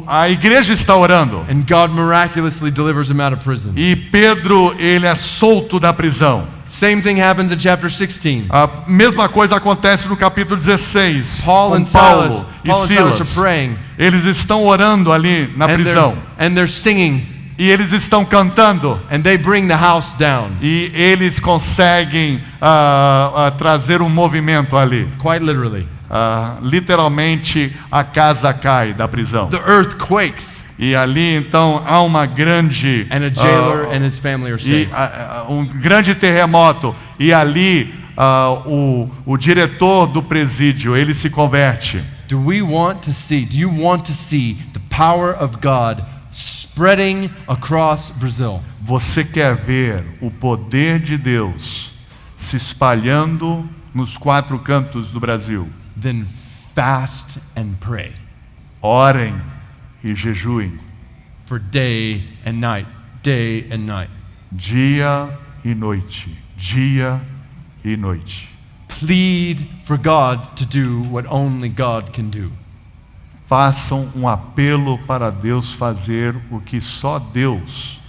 a igreja está orando. And God miraculously delivers him out of prison. E Pedro, ele é solto da prisão. Same thing happens in chapter 16. A mesma coisa acontece no capítulo 16. Paul com and Paulo e Silas Silas. are praying. Eles estão orando ali na prisão. And they're singing. E eles estão cantando. And they bring the house down. E eles conseguem trazer um movimento ali. Quite literally. Literalmente a casa cai da prisão. The earth quakes. E ali então há uma grande And a jailer and his family are saved. um grande terremoto. E ali o diretor do presídio, ele se converte. Do you want to see the power of God spreading across Brazil? Você quer ver o poder de Deus se espalhando nos 4 cantos do Brasil? Then fast and pray Orem e jejuem, for day and night, dia e noite, dia e noite. Plead for God to do what only God can do. Façam um apelo para Deus fazer o que só Deus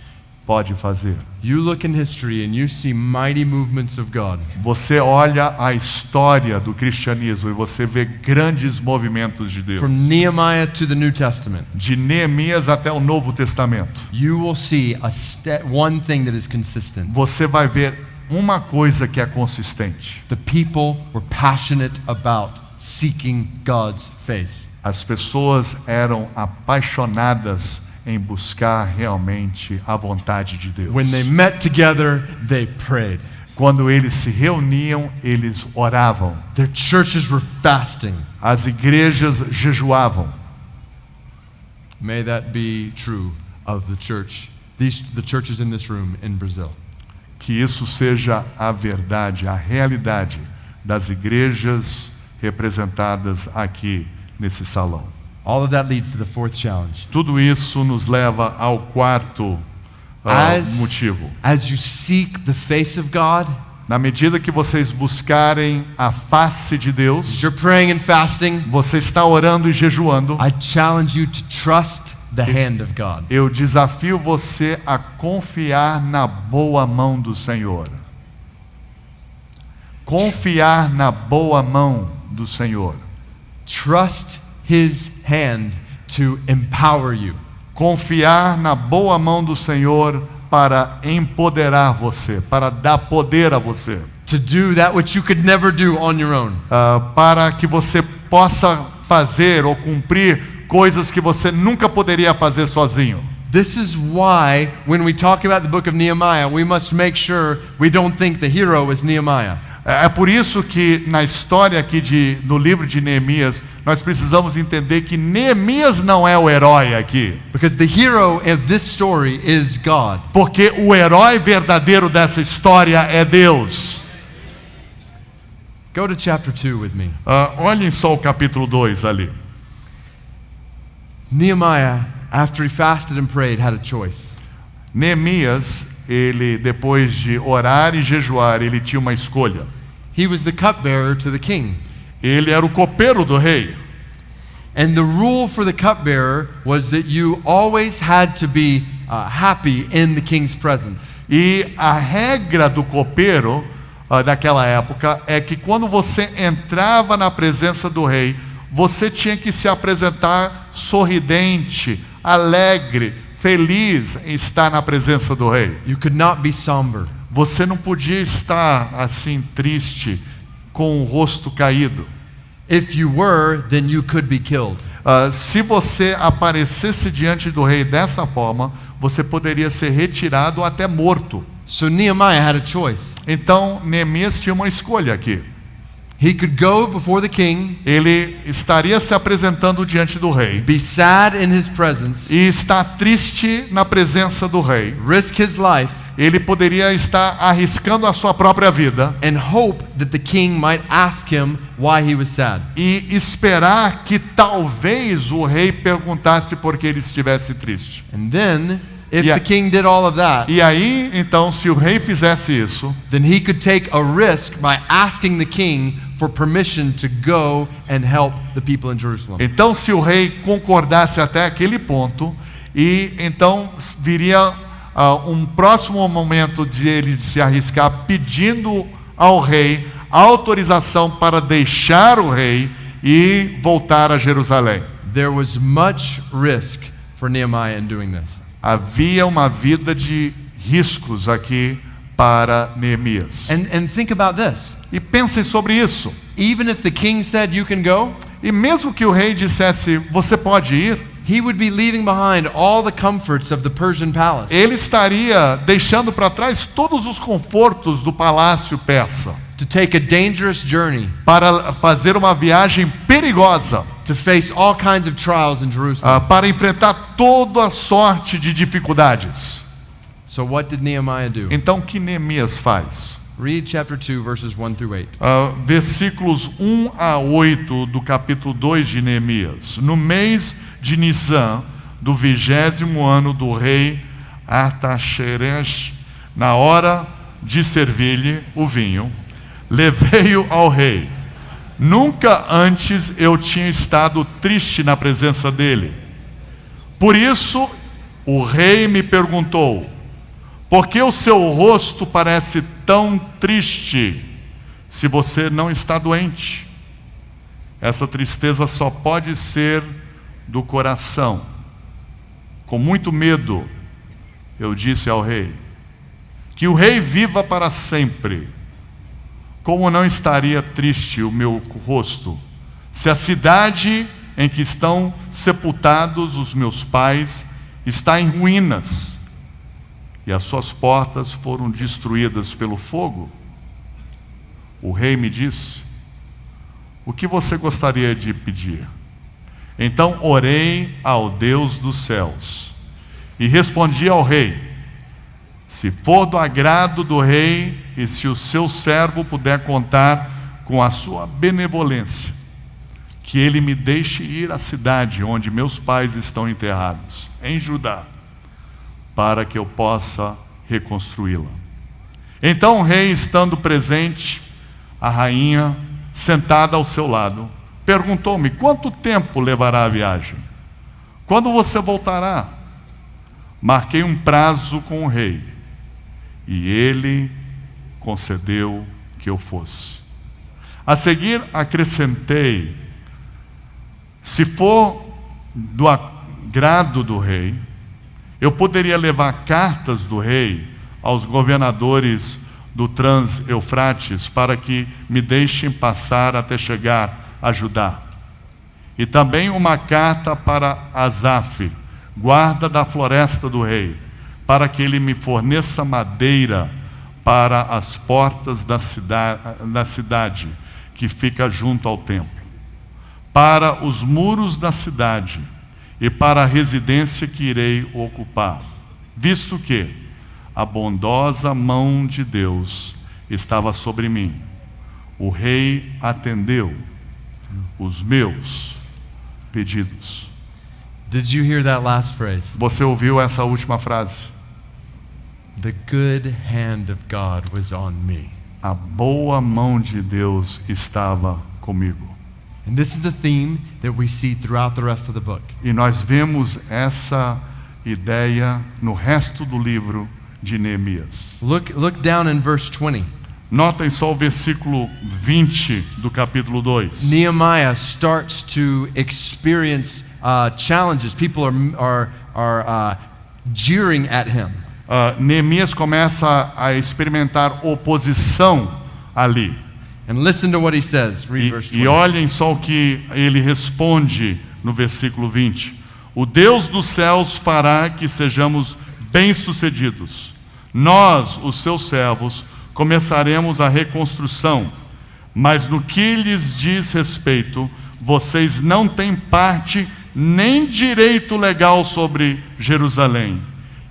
pode fazer. You look in history and you see mighty movements of God. Você olha a história do cristianismo e você vê grandes movimentos de Deus. From Nehemiah to the New Testament, De Neemias até o Novo Testamento. you will see one thing that is consistent. Você vai ver uma coisa que é consistente. The people were passionate about seeking God's face. As pessoas eram apaixonadas em buscar realmente a vontade de Deus. When they met together, they prayed. Quando eles se reuniam, eles oravam. Their churches were fasting. As igrejas jejuavam. May that be true of the church, the churches in this room in Brazil. Que isso seja a verdade, a realidade das igrejas representadas aqui nesse salão. All of that leads to the fourth challenge. Tudo isso nos leva ao quarto motivo. As you seek the face of God, Na medida que vocês buscarem a face de Deus, you're praying and fasting, você está orando e jejuando, I challenge you to trust the hand of God. eu desafio você a confiar na boa mão do Senhor. Confiar na boa mão do Senhor. Trust His hand to empower you. Confiar na boa mão do Senhor para empoderar você, para dar poder a você. To do that which you could never do on your own. Para que você possa fazer ou cumprir coisas que você nunca poderia fazer sozinho. This is why when we talk about the book of Nehemiah, we must make sure we don't think the hero is Nehemiah. É por isso que na história aqui no livro de Neemias, nós precisamos entender que Neemias não é o herói aqui. Because the hero of this story is God. Porque o herói verdadeiro dessa história é Deus. Go to chapter 2 with me. Olhem só o capítulo 2 ali. Nehemiah, after he fasted and prayed, had a choice. Neemias, ele depois de orar e jejuar, ele tinha uma escolha. He was the cupbearer to the king. Ele era o copeiro do rei. And the rule for the cupbearer was that you always had to be happy in the king's presence. E a regra do copeiro daquela época é que quando você entrava na presença do rei, você tinha que se apresentar sorridente, alegre, feliz em estar na presença do rei. You could not be somber. Você não podia estar assim triste, com o rosto caído. If you were, then you could be killed. Se você aparecesse diante do rei dessa forma, você poderia ser retirado ou até morto. So Nehemiah had a choice. Então, Neemias tinha uma escolha aqui. He could go before the king, Ele estaria se apresentando diante do rei be sad in his presence, e estar triste na presença do rei. risk his life, Ele poderia estar arriscando a sua própria vida and hope that the king might ask him why he was sad. e esperar que talvez o rei perguntasse por que ele estivesse triste. And then, if Yeah. the king did all of that, E aí, então, se o rei fizesse isso, then he could take a risk by asking the king for permission to go and help the people in Jerusalem. então se o rei concordasse até aquele ponto, e então viria um próximo momento de ele se arriscar pedindo ao rei autorização para deixar o rei e voltar a Jerusalém. There was much risk for Nehemiah in doing this. Havia uma vida de riscos aqui para Neemias. And think about this. E pensem sobre isso. Even if the king said you can go, E mesmo que o rei dissesse, você pode ir, he would be leaving behind all the comforts of the Persian palace ele estaria deixando para trás todos os confortos do palácio persa to take a dangerous journey, para fazer uma viagem perigosa, to face all kinds of trials in Jerusalem. para enfrentar toda a sorte de dificuldades. So what did Nehemiah do? Então, o que Neemias faz? Read chapter 2, verses 1 through 8. Versículos 1 a 8 do capítulo 2 de Neemias. No mês de Nisan, do 20º ano do rei Artaxerxes, na hora de servir-lhe o vinho, levei-o ao rei. Nunca antes eu tinha estado triste na presença dele. Por isso, o rei me perguntou: por que o seu rosto parece tão triste se você não está doente? Essa tristeza só pode ser do coração. Com muito medo, eu disse ao rei: que o rei viva para sempre. Como não estaria triste o meu rosto, se a cidade em que estão sepultados os meus pais está em ruínas, e as suas portas foram destruídas pelo fogo? O rei me disse: o que você gostaria de pedir? Então orei ao Deus dos céus e respondi ao rei: se for do agrado do rei e se o seu servo puder contar com a sua benevolência, que ele me deixe ir à cidade onde meus pais estão enterrados, em Judá, para que eu possa reconstruí-la. Então o rei, estando presente, a rainha sentada ao seu lado, perguntou-me: quanto tempo levará a viagem? Quando você voltará? Marquei um prazo com o rei, e ele concedeu que eu fosse. A seguir acrescentei: se for do agrado do rei, eu poderia levar cartas do rei aos governadores do Trans-Eufrates para que me deixem passar até chegar a Judá. E também uma carta para Asaf, guarda da floresta do rei, para que ele me forneça madeira para as portas da cidade que fica junto ao templo, para os muros da cidade e para a residência que irei ocupar, visto que a bondosa mão de Deus estava sobre mim. O rei atendeu os meus pedidos. Did you hear that last phrase? Você ouviu essa última frase? The good hand of God was on me. A boa mão de Deus estava comigo. And this is the theme that we see throughout the rest of the book. E nós vemos essa ideia no resto do livro de Neemias. Look down in verse 20. Notem só o versículo 20 do capítulo 2. Nehemiah starts to experience challenges. People are jeering at him. Neemias começa a experimentar oposição ali. And listen to what he says. Read verse 20. E olhem só o que ele responde no versículo 20. O Deus dos céus fará que sejamos bem-sucedidos. Nós, os seus servos, começaremos a reconstrução. Mas no que lhes diz respeito, vocês não têm parte nem direito legal sobre Jerusalém.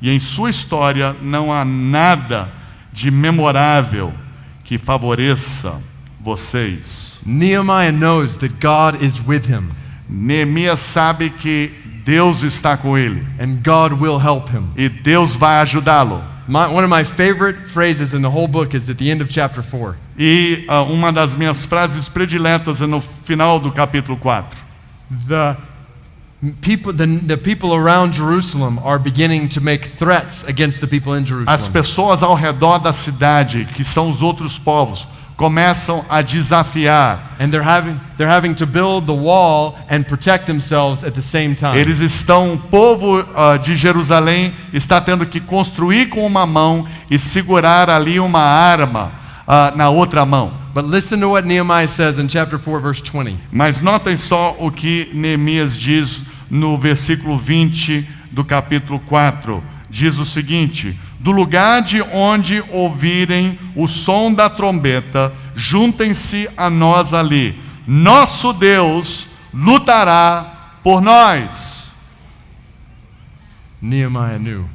E em sua história não há nada de memorável que favoreça vocês. Nehemiah knows that God is with him, Neemias sabe que Deus está com ele and God will help him. e Deus vai ajudá-lo. One of my favorite phrases in the whole book is at the end of chapter 4. E uma das minhas frases prediletas é no final do capítulo 4. The people around Jerusalem are beginning to make threats against the people in As Jerusalem. pessoas ao redor da cidade, que são os outros povos, começam a desafiar. And they're having to build the wall and protect themselves at the same time. O povo de Jerusalém está tendo que construir com uma mão e segurar ali uma arma na outra mão. But listen to what Nehemiah says in chapter 4 verse 20. Mas notem só o que Neemias diz no versículo 20 do capítulo 4. Diz o seguinte: do lugar de onde ouvirem o som da trombeta, juntem-se a nós ali. Nosso Deus lutará por nós. Nehemiah knew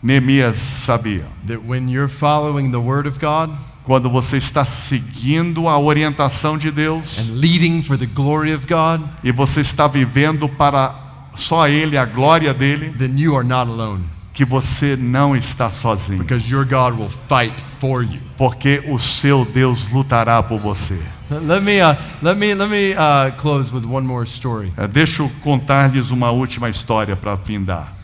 Neemias sabia. that when you're following the word of God Quando você está seguindo a orientação de Deus and leading for the glory of God, e você está vivendo para só Ele, a glória dele, then you are not alone, que você não está sozinho, because your God will fight for you. porque o seu Deus lutará por você. Let me close with one more story. Deixa eu contar-lhes uma última história para findar.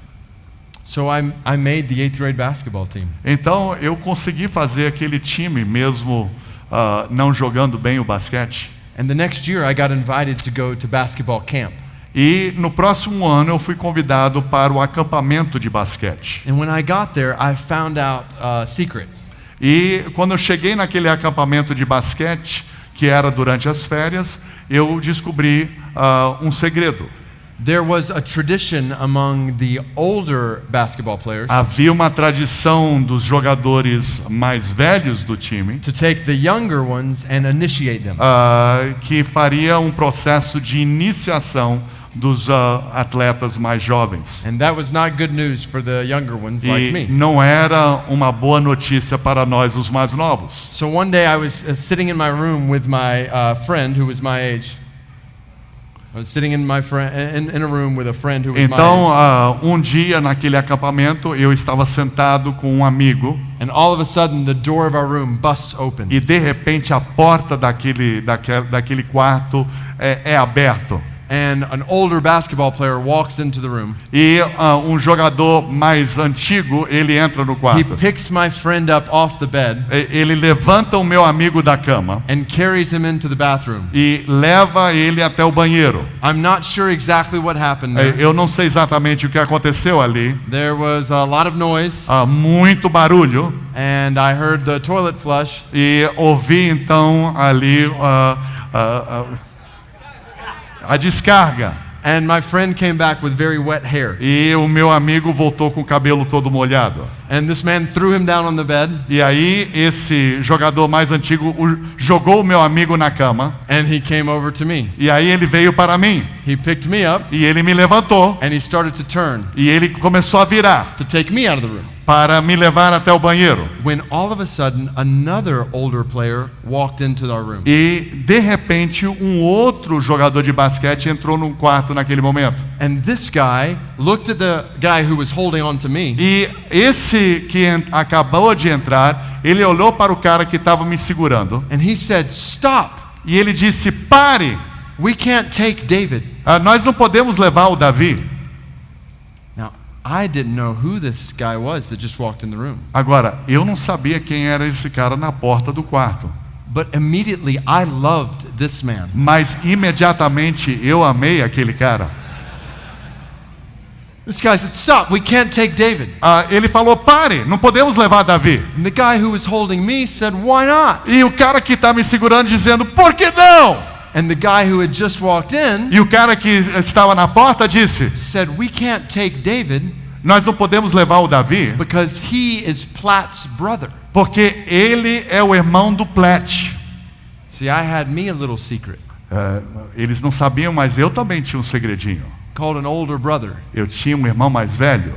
So I made the 8th grade basketball team. Então eu consegui fazer aquele time mesmo não jogando bem o basquete. And the next year I got invited to go to basketball camp. E no próximo ano eu fui convidado para o acampamento de basquete. And when I got there, I found out a secret. E quando eu cheguei naquele acampamento de basquete, que era durante as férias, eu descobri um segredo. There was a tradition among the older basketball players Havia uma tradição dos jogadores mais velhos do time to take the younger ones and initiate them. que faria um processo de iniciação dos atletas mais jovens. And that was not good news for the younger ones like E me. não era uma boa notícia para nós, os mais novos. So one day I was sitting in my room with my friend who was my age. I was sitting in a room with a friend who was my Então, age. um dia naquele acampamento, eu estava sentado com um amigo And all of a sudden the door of our room busts open. e de repente a porta daquele quarto é aberta. And an older basketball player walks into the room. E um jogador mais antigo, ele entra no He quarto. picks my friend up off the bed Ele levanta o meu amigo da cama and carries him into the bathroom. e leva ele até o banheiro. I'm not sure exactly what happened there. Eu não sei exatamente o que aconteceu ali. There was a lot of noise, Muito barulho. and I heard the toilet flush, E ouvi então ali a descarga. and my friend came back with very wet hair. E o meu amigo voltou com o cabelo todo molhado. And this man threw him down on the bed, E aí esse jogador mais antigo jogou o meu amigo na cama. and he came over to me. E aí ele veio para mim. He picked me up, E ele me levantou. and he started to turn E ele começou a virar to take me out of the room. para me levar até o banheiro. When all of a sudden, another older player walked into our room. E de repente um outro jogador de basquete entrou num quarto naquele momento. And this guy looked at the guy who was holding on to me, E esse que acabou de entrar, ele olhou para o cara que estava me segurando. and he said, "Stop! E ele disse: pare, We can't take David." nós não podemos levar o Davi. Now, I didn't know who this guy was that just walked in the room. Agora, eu não sabia quem era esse cara na porta do quarto. But immediately I loved this man. Mas imediatamente eu amei aquele cara. This guy said, "Stop, we can't take David." Ele falou, pare, não podemos levar Davi. And the guy who was holding me said, "Why not?" E o cara que está me segurando dizendo, por que não? And the guy who had just walked in E o cara que estava na porta disse, said, "We can't take David nós não podemos levar o Davi, because he is Platt's brother." porque ele é o irmão do Platt. See, I had me a little secret Eles não sabiam, mas eu também tinha um segredinho. called an older brother. Eu tinha um irmão mais velho,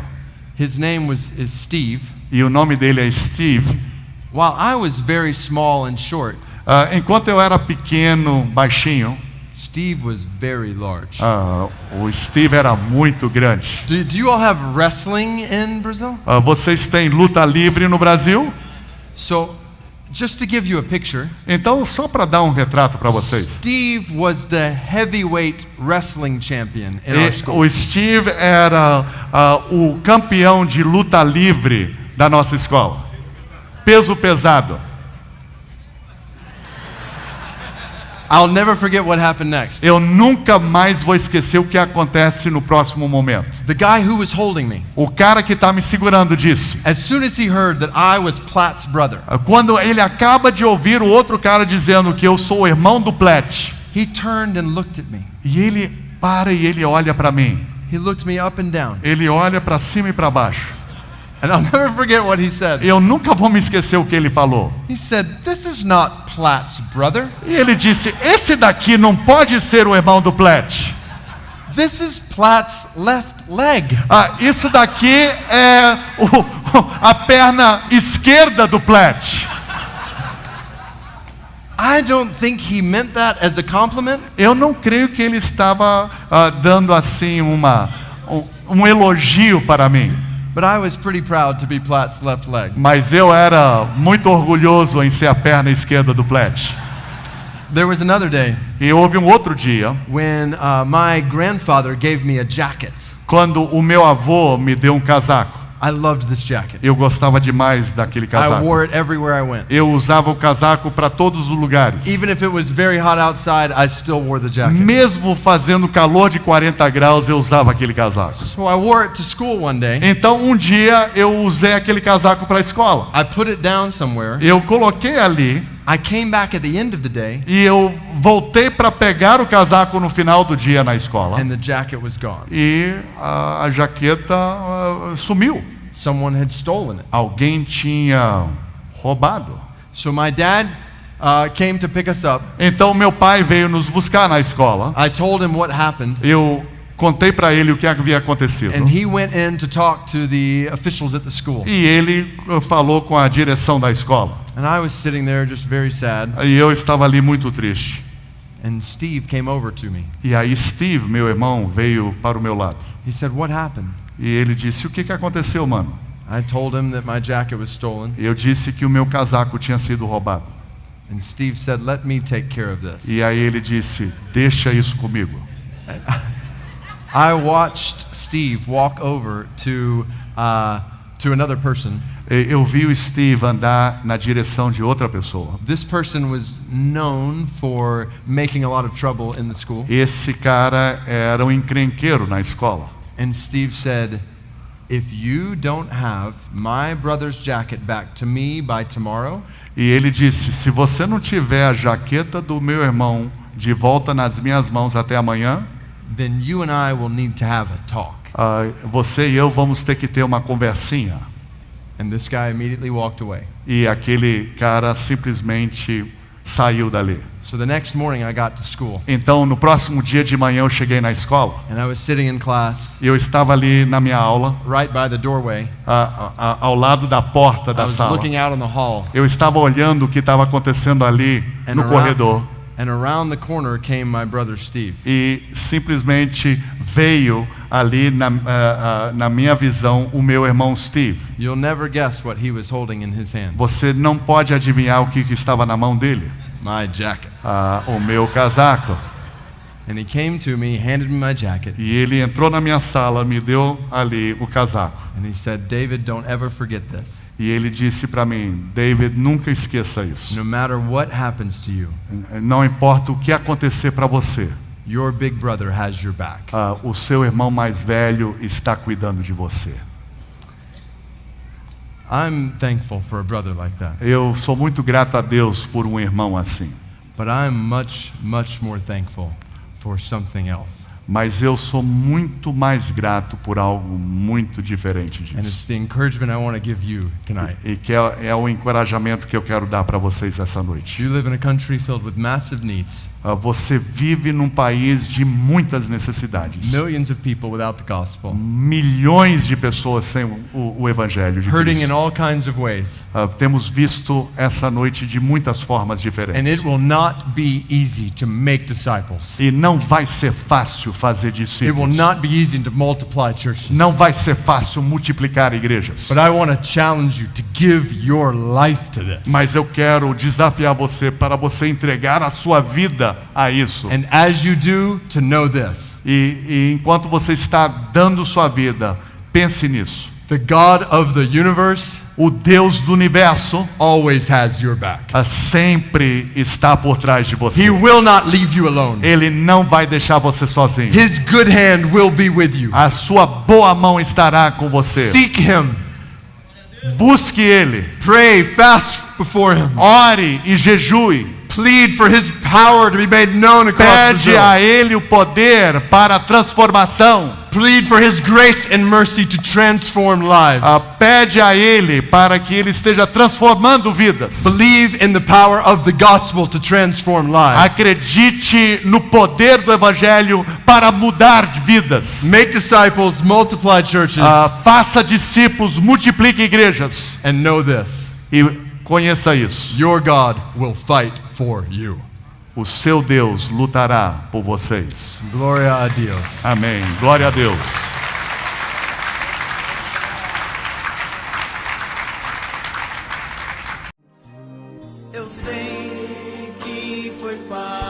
His name is Steve. e o nome dele é Steve. While I was very small and short, Enquanto eu era pequeno, baixinho, Steve was very large. o Steve era muito grande. Do you all have wrestling in Brazil? Vocês têm luta livre no Brasil? So, just to give you a picture, Então, só para dar um retrato para vocês. Steve was the heavyweight wrestling champion in our school. O Steve era o campeão de luta livre da nossa escola. Peso pesado. I'll never forget what happened next. Eu nunca mais vou esquecer o que acontece no próximo momento. The guy who was holding me, O cara que está me segurando disse, as soon as he heard that I was Platt's brother, quando ele acaba de ouvir o outro cara dizendo que eu sou o irmão do Platt, he turned and looked at me. e ele para e ele olha para mim. He looked me up and down. Ele olha para cima e para baixo. And I'll never forget what he said. Eu nunca vou me esquecer o que ele falou. He said, "This is not Platt's brother. E ele disse, esse daqui não pode ser o irmão do Platt. This is Platt's left leg." Isso daqui é a perna esquerda do Platt. I don't think he meant that as a compliment. Eu não creio que ele estava dando assim um elogio para mim. But I was pretty proud to be Platt's left leg. Mas eu era muito orgulhoso em ser a perna esquerda do Platt. There was another day E houve um outro dia, when my grandfather gave me a jacket. quando o meu avô me deu um casaco. I loved this jacket. Eu gostava demais daquele I casaco. wore it everywhere I went. Eu usava o casaco para todos os lugares. Even if it was very hot outside, I still wore the jacket. Mesmo fazendo calor de 40 graus, eu usava aquele casaco. So I wore it to school one day. Então um dia eu usei aquele casaco para a escola. I put it down somewhere. Eu coloquei ali I came back at the end of the day e eu voltei para pegar o casaco no final do dia na escola. and the jacket was gone. E a jaqueta sumiu. Someone had stolen it. Alguém tinha roubado. So my dad came to pick us up. Então meu pai veio nos buscar na escola. I told him what happened, Eu contei para ele o que havia acontecido. and he went in to talk to the officials at the school. E ele falou com a direção da escola. And I was sitting there just very sad, E eu estava ali muito triste. and Steve came over to me. E aí Steve, meu irmão, veio para o meu lado. He said, "What happened?" E ele disse, o que aconteceu, mano? I told him that my jacket was stolen, Eu disse que o meu casaco tinha sido roubado. and Steve said, "Let me take care of this." E aí ele disse, deixa isso comigo. I watched Steve walk over to another person. Eu vi o Steve andar na direção de outra pessoa. This person was known for making a lot of trouble in the school. Esse cara era um encrenqueiro na escola. And Steve said, "If you don't have my brother's jacket back to me by tomorrow, E ele disse, se você não tiver a jaqueta do meu irmão de volta nas minhas mãos até amanhã, then you and I will need to have a talk." você e eu vamos ter que ter uma conversinha. And this guy immediately walked away. E aquele cara simplesmente saiu dali. So the next morning I got to school, Então, no próximo dia de manhã eu cheguei na escola. and I was sitting in class E eu estava ali na minha aula, right by the doorway. ao lado da porta I da was sala. looking out on the hall, Eu estava olhando o que estava acontecendo ali no corredor. and around the corner came my brother Steve. E simplesmente veio ali na minha visão o meu irmão Steve. You'll never guess what he was holding in his hand. Você não pode adivinhar o que estava na mão dele. My jacket. O meu casaco. And he came to me, handed me my jacket, E ele entrou na minha sala, me deu ali o casaco. and he said, "David, don't ever forget this. E ele disse para mim, David, nunca esqueça isso. No matter what happens to you, Não importa o que acontecer para você, your big brother has your back. O seu irmão mais velho está cuidando de você. I'm thankful for a brother like that. Eu sou muito grato a Deus por um irmão assim. But I'm much, much more thankful for something else. Mas eu sou muito mais grato por algo muito diferente And disso. it's the encouragement I want to give you tonight. E que é o encorajamento que eu quero dar para vocês essa noite. You live in a country filled with massive needs. Você vive num país de muitas necessidades. Millions of people without the gospel. Milhões de pessoas sem o Evangelho de Hurting in Cristo. all kinds of ways. Temos visto essa noite de muitas formas And diferentes. it will not be easy to make disciples. E não vai ser fácil fazer It will discípulos. not be easy to multiply churches. Não vai ser fácil multiplicar igrejas. But I want to challenge you to give your life to this. Mas eu quero desafiar você para você entregar a sua vida a isso. And as you do, to know this. E enquanto você está dando sua vida, pense nisso. The God of the universe O Deus do universo always has your back. sempre está por trás de He você. will not leave you alone. Ele não vai deixar você sozinho. His good hand will be with you. A sua boa mão estará com você. Seek him. Busque Ele. Pray, fast before him. Ore e jejue. Plead for his power to be made known across Pede Brazil. a Ele o poder para a transformação. Plead for his grace and mercy to transform lives. Pede a Ele para que Ele esteja transformando vidas. Believe in the power of the gospel to transform lives. Acredite no poder do Evangelho para mudar vidas. Make disciples, multiply churches, Faça discípulos, multiplique igrejas. and know this. E conheça isso. Your God will fight for you. O seu Deus lutará por vocês. Gloria a Dios. Amém. Glória a Deus. Eu sei que foi para